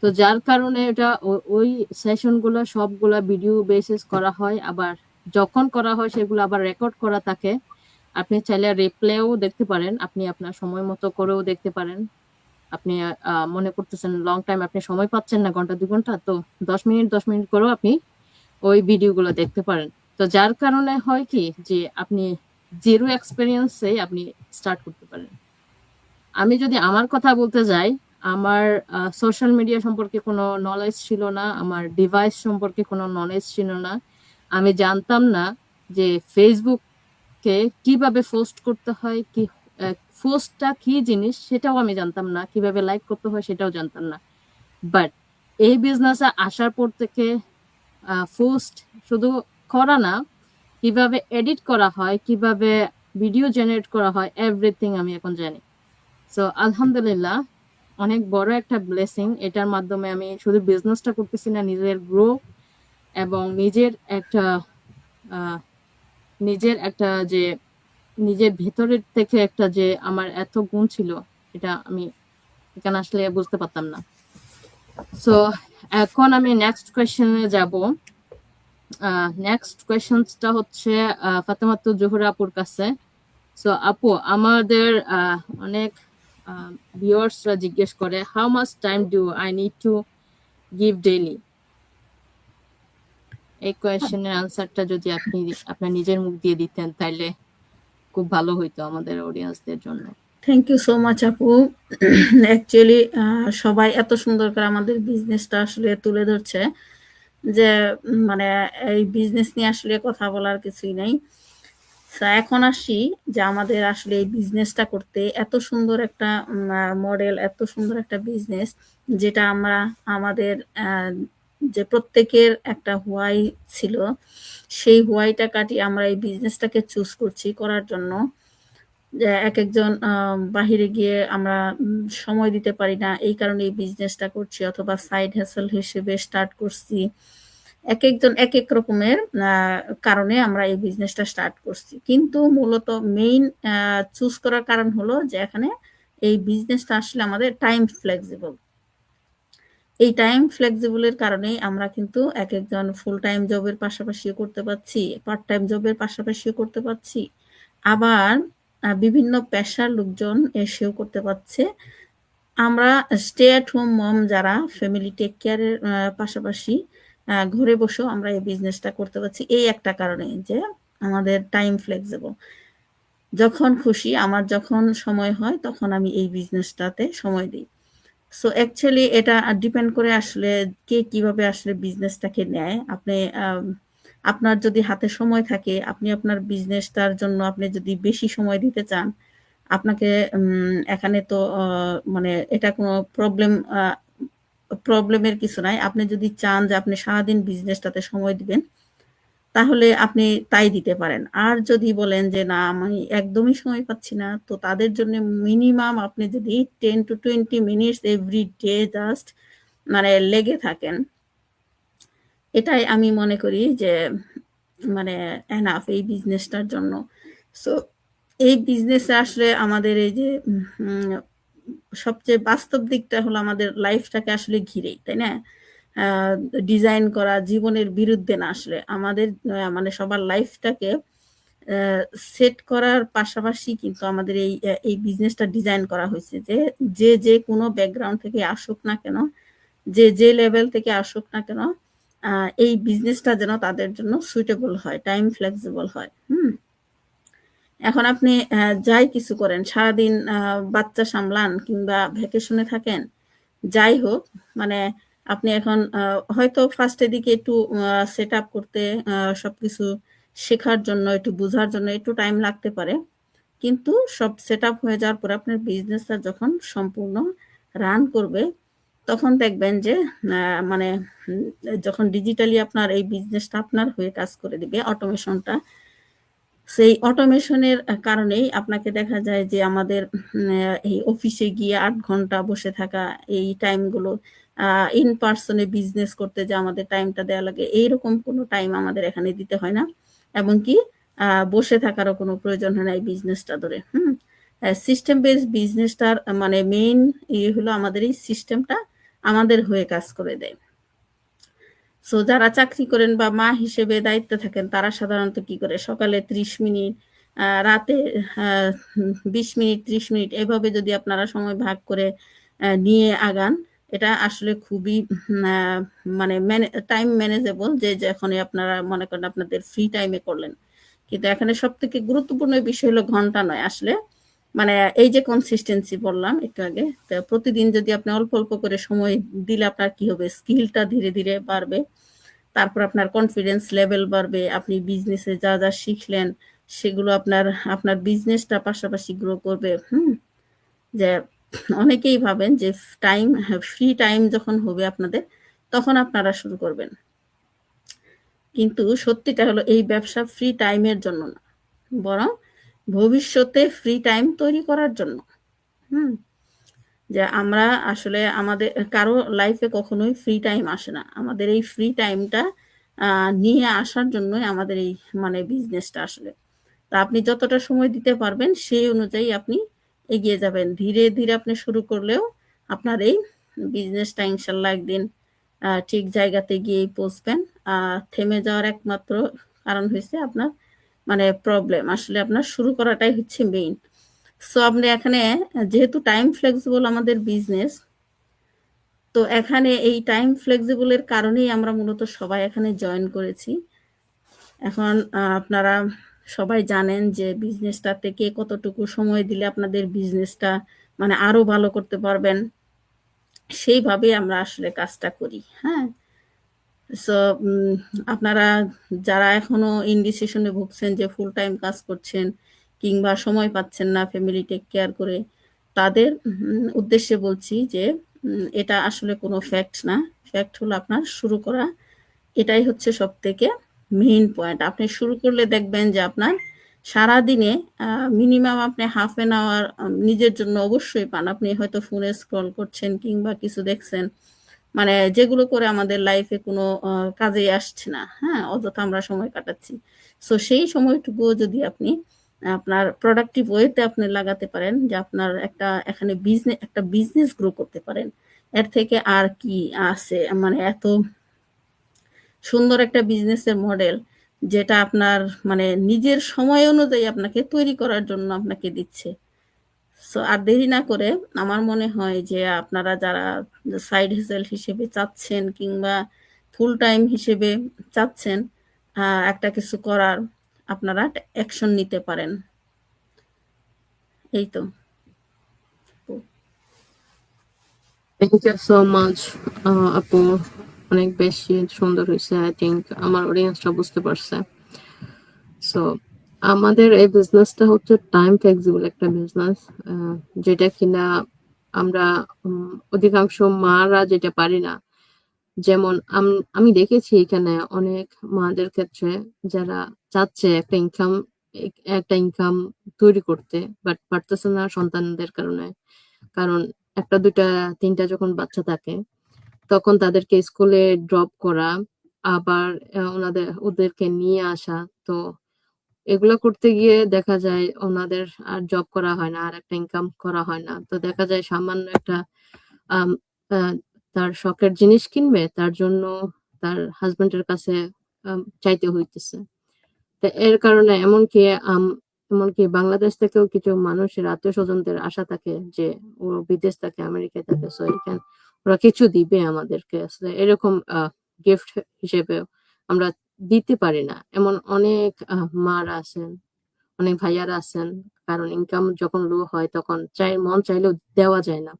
A: তো যার কারণে এটা ওই সেশনগুলো সবগুলা ভিডিও বেসিস করা হয়, আবার যখন করা হয় সেগুলো আবার রেকর্ড করা থাকে। আপনি চাইলে রিপ্লেও দেখতে পারেন, আপনি আপনার সময় মতো করেও দেখতে পারেন। আপনি মনে করতেছেন লং টাইম আপনি সময় পাচ্ছেন না, ঘন্টা 2 ঘন্টা, তো 10 মিনিট করেও আপনি ওই ভিডিওগুলো দেখতে পারেন। তো যার কারণে হয় কি যে আপনি জিরো এক্সপেরিয়েন্সে আপনি স্টার্ট করতে পারেন। আমি যদি আমার কথা বলতে যাই, আমার সোশ্যাল মিডিয়া সম্পর্কে কোনো নলেজ ছিল না, আমার ডিভাইস সম্পর্কে কোনো নলেজ ছিল না। আমি জানতাম না যে ফেসবুককে কিভাবে পোস্ট করতে হয়, কি পোস্টটা কি জিনিস সেটাও আমি জানতাম না, কিভাবে লাইক করতে হয় সেটাও জানতাম না। বাট এই বিজনেসে আসার পর থেকে পোস্ট শুধু করা না, কিভাবে এডিট করা হয়, কিভাবে ভিডিও জেনারেট করা হয়, এভরিথিং আমি এখন জানি। সো আলহামদুলিল্লাহ, অনেক বড় একটা ব্লেসিং। এটার মাধ্যমে আমি শুধু বিজনেসটা করতেছি না, নিজের গ্রো এবং নিজের একটা যে নিজের ভেতরের থেকে একটা যে আমার এত গুণ ছিল, এটা আমি এখানে আসলে বুঝতে পারতাম না। সো এখন আমি নেক্সট কোয়েশ্চেনে যাব। নেক্সট কোয়েশ্চেনটা হচ্ছে ফাতেমাতুর জোহরা আপুর কাছে। সো আপু, আমাদের অনেক ভিউয়ার্সরা জিজ্ঞেস করে, how much time do I need to give daily? এই কোয়েশ্চেনের আনসারটা যদি আপনি আপনার নিজের মুখ দিয়ে দিতেন তাহলে খুব ভালো হইতো আমাদের অডিয়েন্সদের জন্য।
B: থ্যাংক ইউ সো মাচ আপু। অ্যাকচুয়ালি সবাই এত সুন্দর করে আমাদের বিজনেসটা আসলে তুলে ধরছে যে মানে এই বিজনেস নিয়ে আসলে কথা বলার কিছুই নাই। এখন আসি যে আমাদের আসলে এই বিজনেসটা করতে এত সুন্দর একটা মডেল, এত সুন্দর একটা বিজনেস, যেটা আমরা আমাদের যে প্রত্যেকের একটা হোয়াই ছিল, সেই হোয়াইটা কাটিয়ে আমরা এই বিজনেসটাকে চুজ করছি করার জন্য। যে একজন বাহিরে গিয়ে আমরা সময় দিতে পারি না, এই কারণে এই বিজনেসটা করছি, অথবা সাইড হ্যাসেল হিসেবে স্টার্ট করছি। একেকজন একেক রকমের কারণে আমরা এই বিজনেসটা স্টার্ট করছি। কিন্তু মূলত মেইন চুজ করার কারণ হলো যে এখানে এই বিজনেসটা আসলে আমাদের টাইম ফ্লেক্সিবল। এই টাইম ফ্লেক্সিবলের কারণেই আমরা কিন্তু একেকজন ফুল টাইম জবের পাশাপাশিও করতে পারছি, পার্ট টাইম জবের পাশাপাশিও করতে পারছি। আবার বিভিন্ন পেশার লোকজন এসেও করতে পারছে। আমরা স্টে অ্যাট হোম মম যারা ফ্যামিলি টেক কেয়ারের পাশাপাশি ঘরে বসেও আমরা এই বিজনেসটা করতে পারছি, এই একটা কারণে যে আমাদের টাইম ফ্লেক্সিবল। যখন খুশি, আমার যখন সময় হয় তখন আমি এই বিজনেসটাতে সময় দিই। সো অ্যাকচুয়ালি এটা ডিপেন্ড করে আসলে কে কিভাবে আসলে বিজনেসটাকে নেয়। আপনি আপনার যদি হাতে সময় থাকে, আপনি আপনার বিজনেসটার জন্য আপনি যদি বেশি সময় দিতে চান, আপনাকে এখানে তো মানে এটা কোনো প্রবলেমের কিছু নাই। আপনি যদি চান যে আপনি সারাদিন বিজনেসটাতে সময় দিবেন, তাহলে আপনি তাই দিতে পারেন। আর যদি বলেন যে না আমি একদমই সময় পাচ্ছি না, তো তাদের জন্য মিনিমাম আপনি যদি 10 to 20 minutes every day just মানে লেগে থাকেন, এটাই আমি মনে করি যে মানে এনাফ এই বিজনেসটার জন্য। সো এই বিজনেসে আসলে আমাদের এই যে সবচেয়ে বাস্তব দিকটা হলো আমাদের লাইফটাকে আসলে ঘিরেই, তাই না? ডিজাইন করা জীবনের বিরুদ্ধে না, আসলে আমাদের মানে সবার লাইফটাকে সেট করার পাশাপাশি কিন্তু আমাদের এই বিজনেসটা ডিজাইন করা হয়েছে যে যে কোনো ব্যাকগ্রাউন্ড থেকে আসুক না কেন, যে লেভেল থেকে আসুক না কেন, এই বিজনেসটা যেন তাদের জন্য সুইটেবল হয়, টাইম ফ্লেক্সিবল হয়। এখন আপনি যাই কিছু করেন, সারাদিন বাচ্চা সামলান কিংবা ভ্যাকেশনে থাকেন, যাই হোক, মানে আপনি এখন হয়তো ফার্স্টের দিকে একটু সেট আপ করতে, সবকিছু শেখার জন্য, একটু বোঝার জন্য একটু টাইম লাগতে পারে, কিন্তু সব সেট আপ হয়ে যাওয়ার পরে আপনার বিজনেসটা যখন সম্পূর্ণ রান করবে, তখন দেখবেন যে মানে যখন ডিজিটালি আপনার এই বিজনেসটা আপনার হয়ে কাজ করে দিবে, অটোমেশনটা, সেই অটোমেশনের কারণেই আপনাকে দেখা যায় যে আমাদের এই অফিসে গিয়ে ৮ ঘন্টা বসে থাকা, এই টাইমগুলো ইন পার্সনে বিজনেস করতে যে আমাদের টাইমটা দেওয়া লাগে, এইরকম কোনো টাইম আমাদের এখানে দিতে হয় না, এবং কি বসে থাকারও কোনো প্রয়োজন হয় না এই বিজনেসটা ধরে। সিস্টেম বেস বিজনেসটার মানে মেইন হলো আমাদের এই সিস্টেমটা আমাদের হয়ে কাজ করে দেয়। সো যারা চাকরি করেন বা মা হিসেবে দায়িত্বে থাকেন, তারা সাধারণত কি করে, সকালে 30 মিনিট, রাতে 20 মিনিট, 30 মিনিট, এভাবে যদি আপনারা সময় ভাগ করে নিয়ে আগান, এটা আসলে খুবই মানে টাইম ম্যানেজেবল, যে যখনই আপনারা মনে করেন আপনাদের ফ্রি টাইমে করলেন। কিন্তু এখানে সব থেকে গুরুত্বপূর্ণ বিষয় হলো ঘন্টা নয়, আসলে মানে এই যে কনসিস্টেন্সি বললাম একটু আগে, তো প্রতিদিন যদি আপনি অল্প অল্প করে সময় দিলে আপনার কি হবে, স্কিলটা ধীরে ধীরে বাড়বে, তারপর আপনার কনফিডেন্স লেভেল বাড়বে, আপনি বিজনেসে যা যা শিখলেন সেগুলো আপনার বিজনেসটা পাশাপাশি গ্রো করবে। যে অনেকেই ভাবেন যে টাইম, ফ্রি টাইম যখন হবে আপনাদের, তখন আপনারা শুরু করবেন, কিন্তু সত্যিটা হলো এই ব্যবসা ফ্রি টাইমের জন্য না, বরং ভবিষ্যতে ফ্রি টাইম তৈরি করার জন্য। যে আমরা আসলে আমাদের কারো লাইফে কখনোই ফ্রি টাইম আসে না, আমাদের এই ফ্রি টাইমটা নিয়ে আসার জন্যই আমাদের এই মানে বিজনেসটা আসলে। তা আপনি যতটা সময় দিতে পারবেন সেই অনুযায়ী আপনি এগিয়ে যাবেন, ধীরে ধীরে আপনি শুরু করলেও আপনার এই বিজনেসটা ইনশাল্লাহ একদিন ঠিক জায়গাতে গিয়েই পৌঁছবেন। থেমে যাওয়ার একমাত্র কারণ হয়েছে আপনার মানে প্রবলেম, আসলে আপনার শুরু করাটাই হচ্ছে মেইন। সো আপনি এখানে যেহেতু টাইম ফ্লেক্সিবল আমাদের বিজনেস, তো এখানে এই টাইম ফ্লেক্সিবলের কারণেই আমরা মূলত সবাই এখানে জয়েন করেছি। এখন আপনারা সবাই জানেন যে বিজনেসটা থেকে কতটুকু সময় দিলে আপনাদের বিজনেসটা মানে আরো ভালো করতে পারবেন, সেইভাবে আমরা আসলে কাজটা করি। সো আপনারা যারা এখনো ইনডিসিশনে ভুগছেন যে ফুল টাইম কাজ করছেন কিংবা সময় পাচ্ছেন না ফ্যামিলি টেক কেয়ার করে, তাদের উদ্দেশ্যে বলছি যে এটা আসলে কোনো ফ্যাক্ট না, ফ্যাক্ট হলো আপনার শুরু করা, এটাই হচ্ছে সব থেকে মেইন পয়েন্ট। আপনি শুরু করলে দেখবেন যে আপনার সারাদিনে মিনিমাম আপনি হাফ অ্যান আওয়ার নিজের জন্য অবশ্যই পান। আপনি হয়তো ফোনে স্ক্রল করছেন কিংবা কিছু দেখছেন, মানে যেগুলো করে আমাদের লাইফে কোনো কাজে আসছে না, অযথা আমরা সময় কাটাচ্ছি। সো সেই সময়টুকু যদি আপনি আপনার প্রোডাক্টিভ ওয়েতে আপনি লাগাতে পারেন, যে আপনার এখানে একটা বিজনেস গ্রো করতে পারেন, এর থেকে আর কি আছে, মানে এত সুন্দর একটা বিজনেসের মডেল যেটা আপনার মানে নিজের সময় অনুযায়ী আপনাকে তৈরি করার জন্য আপনাকে দিচ্ছে। সো আর দেরি না করে আমার মনে হয় যে আপনারা যারা সাইড হেসেল হিসেবে চাচ্ছেন কিংবা ফুল টাইম হিসেবে চাচ্ছেন একটা কিছু করার, আপনারা অ্যাকশন নিতে পারেন। এই তো।
A: থ্যাংক ইউ সো মাচ আপু, অনেক বেশি সুন্দর হয়েছে। আই থিঙ্ক আমার অডিয়েন্সটা বুঝতে পারছে। সো আমাদের এই বিজনেসটা হচ্ছে টাইম ফ্লেক্সিবল একটা বিজনেস, যেটা কিনা আমরা অধিকাংশ মারা যেটা পারি না। যেমন আমি দেখেছি এখানে অনেক মাদের ক্ষেত্রে যারা চাচ্ছে একটা ইনকাম তৈরি করতে, বাট পারতেছে না সন্তানদের কারণে। কারণ 1টা 2টা 3টা যখন বাচ্চা থাকে, তখন তাদেরকে স্কুলে ড্রপ করা, আবার ওদেরকে নিয়ে আসা, তো এগুলো করতে গিয়ে দেখা যায় ওনাদের আর জব করা হয় না, আর একটা ইনকাম করা হয় না। তো দেখা যায় সামান্য একটা আম আ তার শখের জিনিস কিনবে, তার জন্য তার হাসব্যান্ডের কাছে চাইতে হইতেছে। তো এর কারণে এমনকি বাংলাদেশ থেকেও কিছু মানুষের আত্মীয়স্বজনদের আশা থাকে যে ও বিদেশ থাকে, আমেরিকায় থাকে। সো ওরা কিছু দিবে আমাদেরকে। সো এরকম গিফট হিসেবে আমরা দিতে পারি না। এমন অনেক মারা আছেন, অনেক ভাইয়ারা আছেন। কারণ ইনকাম যখন লো হয় তখন মন চাইলেও দেওয়া যায় না।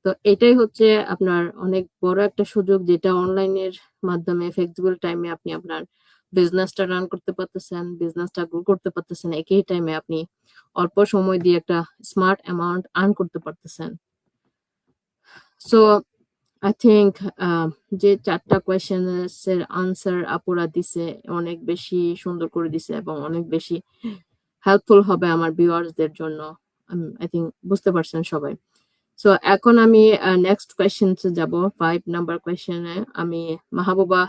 A: তো এটাই হচ্ছে আপনার অনেক বড় একটা সুযোগ, যেটা অনলাইনের মাধ্যমে ফ্লেক্সিবল টাইমে আপনি আপনার বিজনেসটা রান করতে পারতেছেন, বিজনেসটা গ্রো করতে পারতেছেন। একই টাইমে আপনি অল্প সময় দিয়ে একটা স্মার্ট অ্যামাউন্ট আর্ন করতে পারতেছেন। সো আই থিংক যে ৪ টা কোয়েশ্চেনস এর আনসার আপুরা দিছে অনেক বেশি সুন্দর করে দিছে এবং অনেক বেশি হেল্পফুল হবে আমার ভিউয়ার্সদের জন্য। আই থিংক বুঝতে পারছেন সবাই। সো এখন আমি নেক্সট কোয়েশ্চেনস এ যাব। 5 নাম্বার কোয়েশ্চেনে আমি মাহবুবা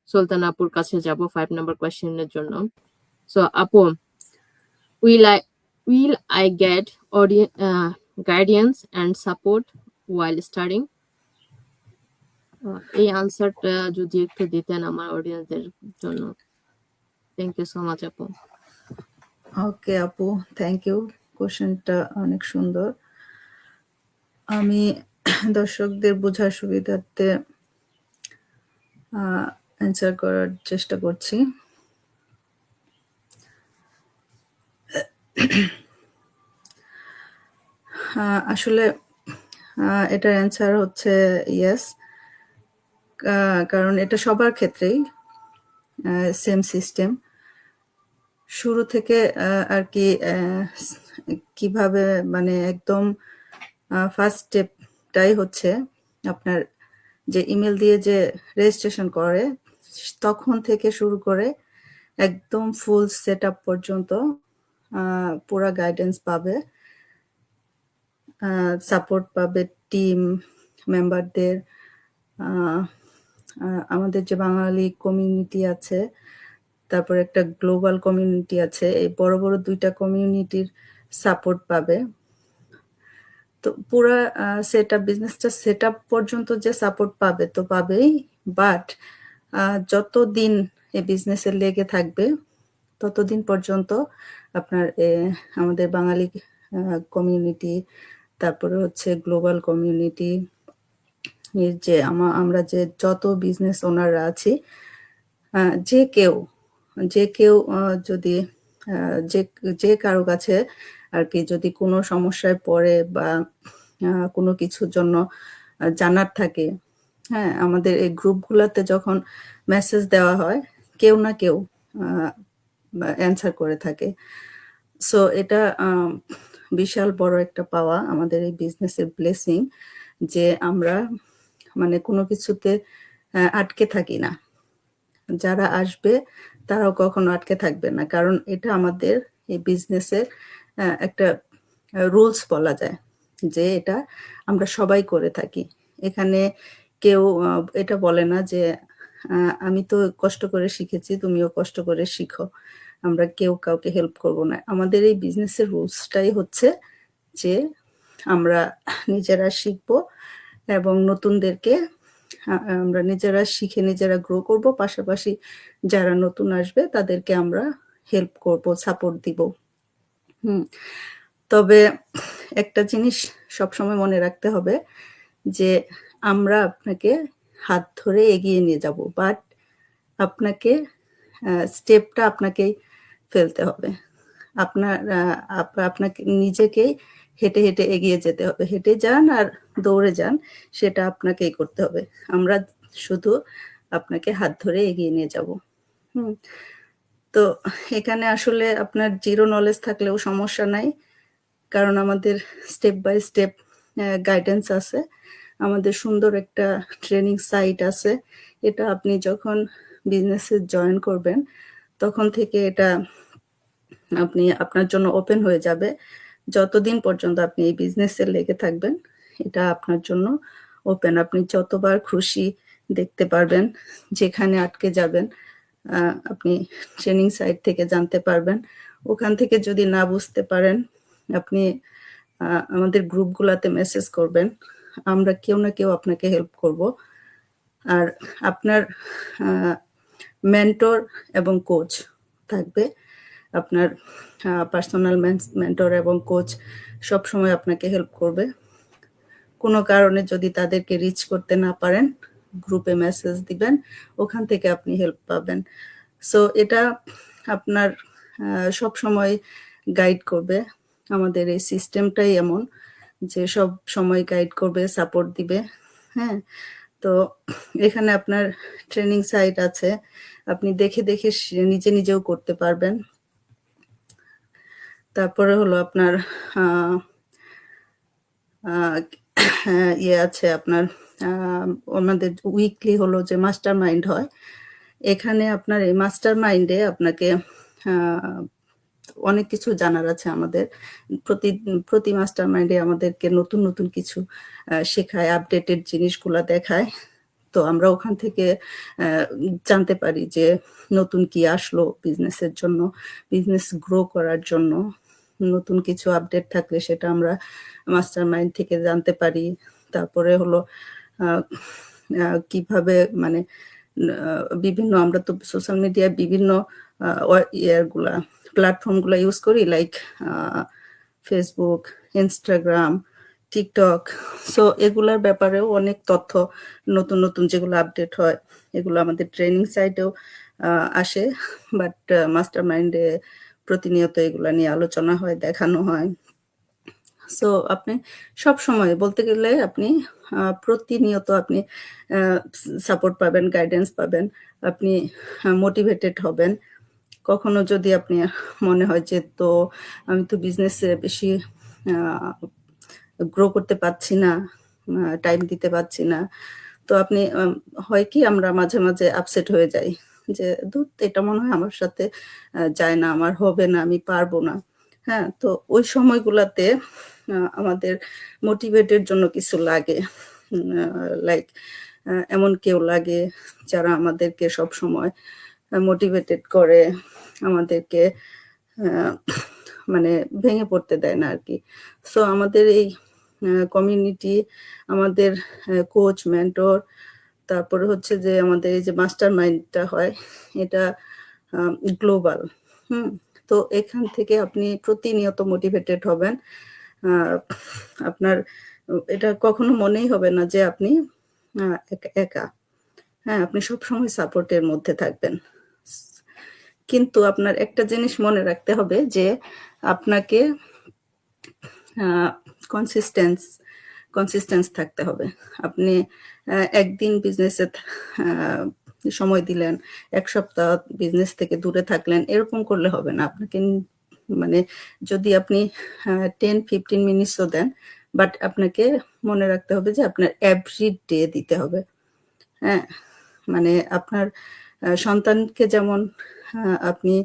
A: সুলতানা আপুর কাছে যাব 5 নাম্বার কোয়েশ্চেনের জন্য। সো আপু, will I will I get guidance and support while studying? এই আনসারটা যদি একটু দিতেন আমার অডিয়েন্সদের জন্য। থ্যাংক ইউ সো মাচ আপু।
D: ওকে আপু, থ্যাংক ইউ। কোশ্চেনটা অনেক সুন্দর। আমি দর্শকদের বোঝার সুবিধার্থে অ্যান্সার করার চেষ্টা করছি। আসলে এটার অ্যান্সার হচ্ছে ইয়েস, কারণ এটা সবার ক্ষেত্রেই সেম সিস্টেম। শুরু থেকে আর কি কিভাবে মানে একদম ফার্স্ট স্টেপটাই হচ্ছে আপনার যে ইমেল দিয়ে যে রেজিস্ট্রেশন করে তখন থেকে শুরু করে একদম ফুল সেট আপ পর্যন্ত পুরা গাইডেন্স পাবে, সাপোর্ট পাবে টিম মেম্বারদের। আমাদের যে বাঙালি কমিউনিটি আছে, তারপর একটা গ্লোবাল কমিউনিটি আছে, এই বড় বড় 2টা কমিউনিটির সাপোর্ট পাবে। তো পুরা বিজনেসটা সেট আপ পর্যন্ত যে সাপোর্ট পাবে তো পাবেই, বাট যতদিন এই বিজনেসে লেগে থাকবে ততদিন পর্যন্ত আপনার আমাদের বাঙালি কমিউনিটি, তারপরে হচ্ছে গ্লোবাল কমিউনিটি, যে আমরা যে যত বিজনেস ওনাররা আছি, যে কেউ যদি যে কারো কাছে আর কি যদি কোনো সমস্যায় পড়ে বা কোনো কিছুর জন্য জানার থাকে, হ্যাঁ, আমাদের এই গ্রুপগুলোতে যখন মেসেজ দেওয়া হয় কেউ না কেউ অ্যান্সার করে থাকে। সো এটা বিশাল বড় একটা পাওয়া আমাদের এই বিজনেসের ব্লেসিং, যে আমরা মানে কোনো কিছুতে আটকে থাকি না। যারা আসবে তারাও কখনো আটকে থাকবে না, কারণ এটা আমাদের এই বিজনেসের একটা রুলস বলা যায়, যে এটা আমরা সবাই করে থাকি। এখানে কেউ এটা বলে না যে আমি তো কষ্ট করে শিখেছি, তুমিও কষ্ট করে শিখো, আমরা কেউ কাউকে হেল্প করব না। আমাদের এই বিজনেসের রুলসটাই হচ্ছে যে আমরা নিজেরা শিখব এবং নতুনদেরকে আমরা নিজেরা শিখে নিজেরা গ্রো করব, পাশাপাশি যারা নতুন আসবে তাদেরকে আমরা হেল্প করব, সাপোর্ট দিব। তবে একটা জিনিস সবসময় মনে রাখতে হবে যে আমরা আপনাকে হাত ধরে এগিয়ে নিয়ে যাব, বাট আপনাকে স্টেপটা আপনাকেই ফেলতে হবে। আপনাকে নিজেকেই হেঁটে হেঁটে এগিয়ে যেতে হবে। হেঁটে যান আর দৌড়ে যান, সেটা আপনাকেই করতে হবে। আমরা শুধু আপনাকে হাত ধরে এগিয়ে নিয়ে যাব। তো এখানে আসলে আপনার জিরো নলেজ থাকলেও সমস্যা নাই, কারণ আমাদের স্টেপ বাই স্টেপ গাইডেন্স আছে। আমাদের সুন্দর একটা ট্রেনিং সাইট আছে। এটা আপনি যখন বিজনেসে জয়েন করবেন তখন থেকে এটা আপনার জন্য ওপেন হয়ে যাবে। যতদিন পর্যন্ত আপনি এই বিজনেসে লেগে থাকবেন এটা আপনার জন্য ওপেন। আপনি যতবার খুশি দেখতে পারবেন, যেখানে আটকে যাবেন আপনি ট্রেনিং সাইট থেকে জানতে পারবেন। ওখান থেকে যদি না বুঝতে পারেন, আপনি আমাদের গ্রুপগুলাতে মেসেজ করবেন। আমরা কেউ না কেউ আপনাকে হেল্প করব। আর আপনার মেন্টর এবং কোচ থাকবে। আপনার পার্সোনাল মেন্টর এবং কোচ সবসময় আপনাকে হেল্প করবে। কোনো কারণে যদি তাদেরকে রিচ করতে না পারেন, গ্রুপে মেসেজ দিবেন, ওখান থেকে আপনি হেল্প পাবেন। সো এটা আপনার সবসময় গাইড করবে। আমাদের এই সিস্টেমটাই এমন যে সব সময় গাইড করবে, সাপোর্ট দিবে। হ্যাঁ, তো এখানে আপনার ট্রেনিং সাইট আছে, আপনি দেখে দেখে নিজে নিজেও করতে পারবেন। তারপরে হলো আপনার ইয়ে আছে আপনার আমাদের উইকলি হলো যে মাস্টার মাইন্ড হয়। এখানে আপনার এই মাস্টার মাইন্ডে আপনাকে অনেক কিছু জানার আছে আমাদের। প্রতি মাস্টার মাইন্ডে আমাদেরকে নতুন নতুন কিছু শেখায়, আপডেটেড জিনিসগুলা দেখায়। তো আমরা ওখান থেকে জানতে পারি যে নতুন কি আসলো বিজনেসের জন্য, বিজনেস গ্রো করার জন্য। নতুন কিছু আপডেট থাকলে সেটা আমরা মাস্টার মাইন্ড থেকে জানতে পারি। তারপরে হলো কিভাবে মানে বিভিন্ন আমরা তো সোশ্যাল মিডিয়ায় বিভিন্ন ইয়ারগুলা প্ল্যাটফর্মগুলো ইউজ করি, like Facebook, Instagram, TikTok. So এগুলার ব্যাপারেও অনেক তথ্য নতুন নতুন যেগুলো আপডেট হয়, এগুলো আমাদের ট্রেনিং সাইটেও আসে, বাট মাস্টার মাইন্ডে প্রতিনিয়ত এগুলা নিয়ে আলোচনা হয়, দেখানো হয়। সো আপনি সবসময় বলতে গেলে আপনি প্রতিনিয়ত আপনি সাপোর্ট পাবেন, গাইডেন্স পাবেন, আপনি মোটিভেটেড হবেন। কখনো যদি আপনি মনে হয় যে তো আমি তো বিজনেসে বেশি গ্রো করতে পারছি না, টাইম দিতে পারছি না, তো আপনি হয় কি আমরা মাঝে মাঝে আপসেট হয়ে যাই যে ধুর, এটা মনে হয় আমার সাথে যায় না, আমার হবে না, আমি পারবো না। হ্যাঁ, তো ওই সময়গুলাতে আমাদের মোটিভেটের জন্য কিছু লাগে, লাইক এমন কেউ লাগে যারা আমাদেরকে সব সময় মোটিভেটেড করে, আমাদেরকে মানে ভেঙে পড়তে দেয় না আর কি। সো আমাদের এই কমিউনিটি, আমাদের কোচ, মেন্টর, তারপরে হচ্ছে যে আমাদের এই যে মাস্টার মাইন্ডটা হয়, এটা গ্লোবাল। তো এখান থেকে আপনি প্রতিনিয়ত মোটিভেটেড হবেন। আপনার এটা কখনো মনেই হবে না যে আপনি একা। হ্যাঁ, আপনি সবসময় সাপোর্টের মধ্যে থাকবেন। কিন্তু আপনার একটা জিনিস মনে রাখতে হবে যে আপনাকে কনসিস্টেন্স থাকতে হবে। আপনি একদিন বিজনেসে সময় দিলেন, এক সপ্তাহ বিজনেস থেকে দূরে থাকলেন, এরকম করলে হবে না। আপনাকে মানে যদি আপনি 10-15 মিনিটসও দেন, বাট আপনাকে মনে রাখতে হবে যে আপনার এভরি ডে দিতে হবে। হ্যাঁ, মানে আপনার সন্তানকে যেমন আপনি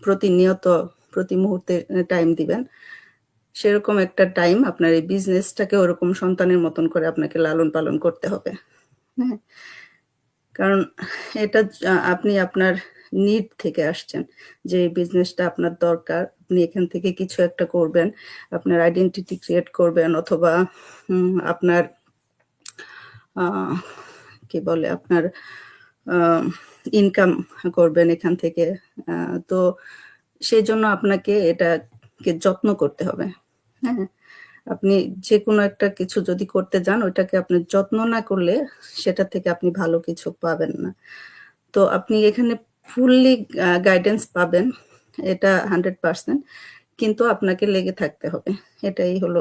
D: প্রতিনিয়ত প্রতি মুহূর্তে টাইম দিবেন, সেরকম একটা টাইম আপনার এই বিজনেসটাকে ওরকম সন্তানের মতন করে আপনাকে লালন পালন করতে হবে। হ্যাঁ, কারণ এটা আপনি আপনার নিড থেকে আসছেন যে বিজনেসটা আপনার দরকার, আপনি এখান থেকে কিছু একটা করবেন, আপনার আইডেন্টিটি ক্রিয়েট করবেন, অথবা আপনার কি বলে আপনার ইনকাম করবেন এখান থেকে। তো সেই জন্য আপনাকে এটাকে যত্ন করতে হবে। হ্যাঁ, আপনি যে কোনো একটা কিছু যদি করতে যান, ওইটাকে আপনি যত্ন না করলে সেটা থেকে আপনি ভালো কিছু পাবেন না। তো আপনি এখানে ফুললি গাইডেন্স পাবেন, এটা 100%, কিন্তু আপনাকে লেগে থাকতে হবে, এটাই হলো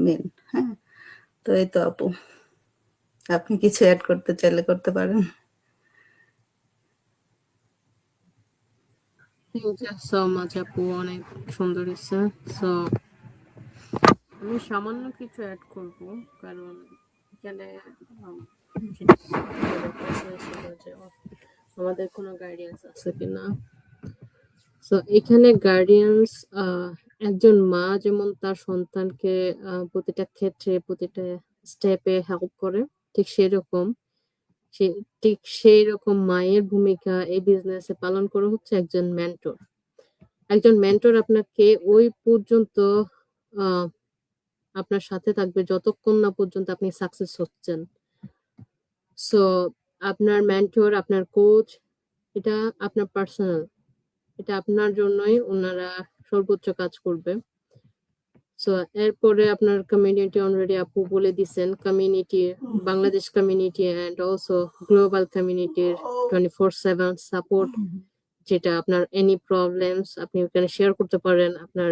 D: মেন। হ্যাঁ, তো এই তো আপু, আপনি কিছু অ্যাড করতে চাইলে করতে পারেন।
A: থ্যাংক ইউ সো মাচ আপু, অনেক সুন্দর হয়েছে। সো আমি সামান্য কিছু অ্যাড করব, কারণ এখানে আমাদের কোনো গাইডেন্স আছে কিনা। সো এখানে গার্ডিয়ান্স একজন মা যেমন তার সন্তানকে প্রতিটা ক্ষেত্রে প্রতিটা স্টেপে হেল্প করে, ঠিক সেরকম ঠিক সেই রকম মায়ের ভূমিকা এই বিজনেসে পালন করা হচ্ছে একজন মেন্টর। একজন মেন্টর আপনাকে ওই পর্যন্ত আপনার সাথে থাকবে যতক্ষণ না পর্যন্ত আপনি সাকসেস হচ্ছেন। সো আপনার মেন্টর, আপনার কোচ, এটা আপনার পার্সোনাল, এটা আপনার জন্যই ওনারা সর্বোচ্চ কাজ করবে। সো এরপরে আপনার কমিউনিটি অলরেডি আপু বলে দিচ্ছেন, community, Bangladesh community and also global কমিউনিটির 24/7 সাপোর্ট, যেটা আপনার এনি প্রবলেমস আপনি ওখানে শেয়ার করতে পারেন। আপনার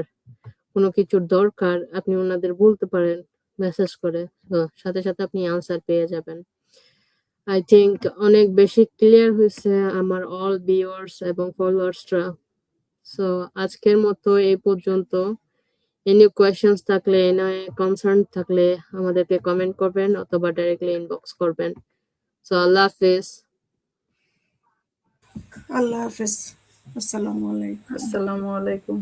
A: কোনো কিছুর দরকার আপনি ওনাদের বলতে পারেন মেসেজ করে, সাথে সাথে আপনি আনসার পেয়ে যাবেন। আই থিঙ্ক অনেক বেশি ক্লিয়ার হয়েছে আমার অল ভিউয়ার্স এবং ফলোয়ার্সরা। সো আজকের মতো এই পর্যন্ত। এনি কোয়েশ্চেন্স থাকলে, এনি কনসার্ন থাকলে আমাদেরকে কমেন্ট করবেন অথবা ডাইরেক্টলি ইনবক্স করবেন। সো আল্লাহ হাফেজ।
E: আল্লাহ হাফেজ। আসসালামু আলাইকুম।
D: আসসালামু আলাইকুম।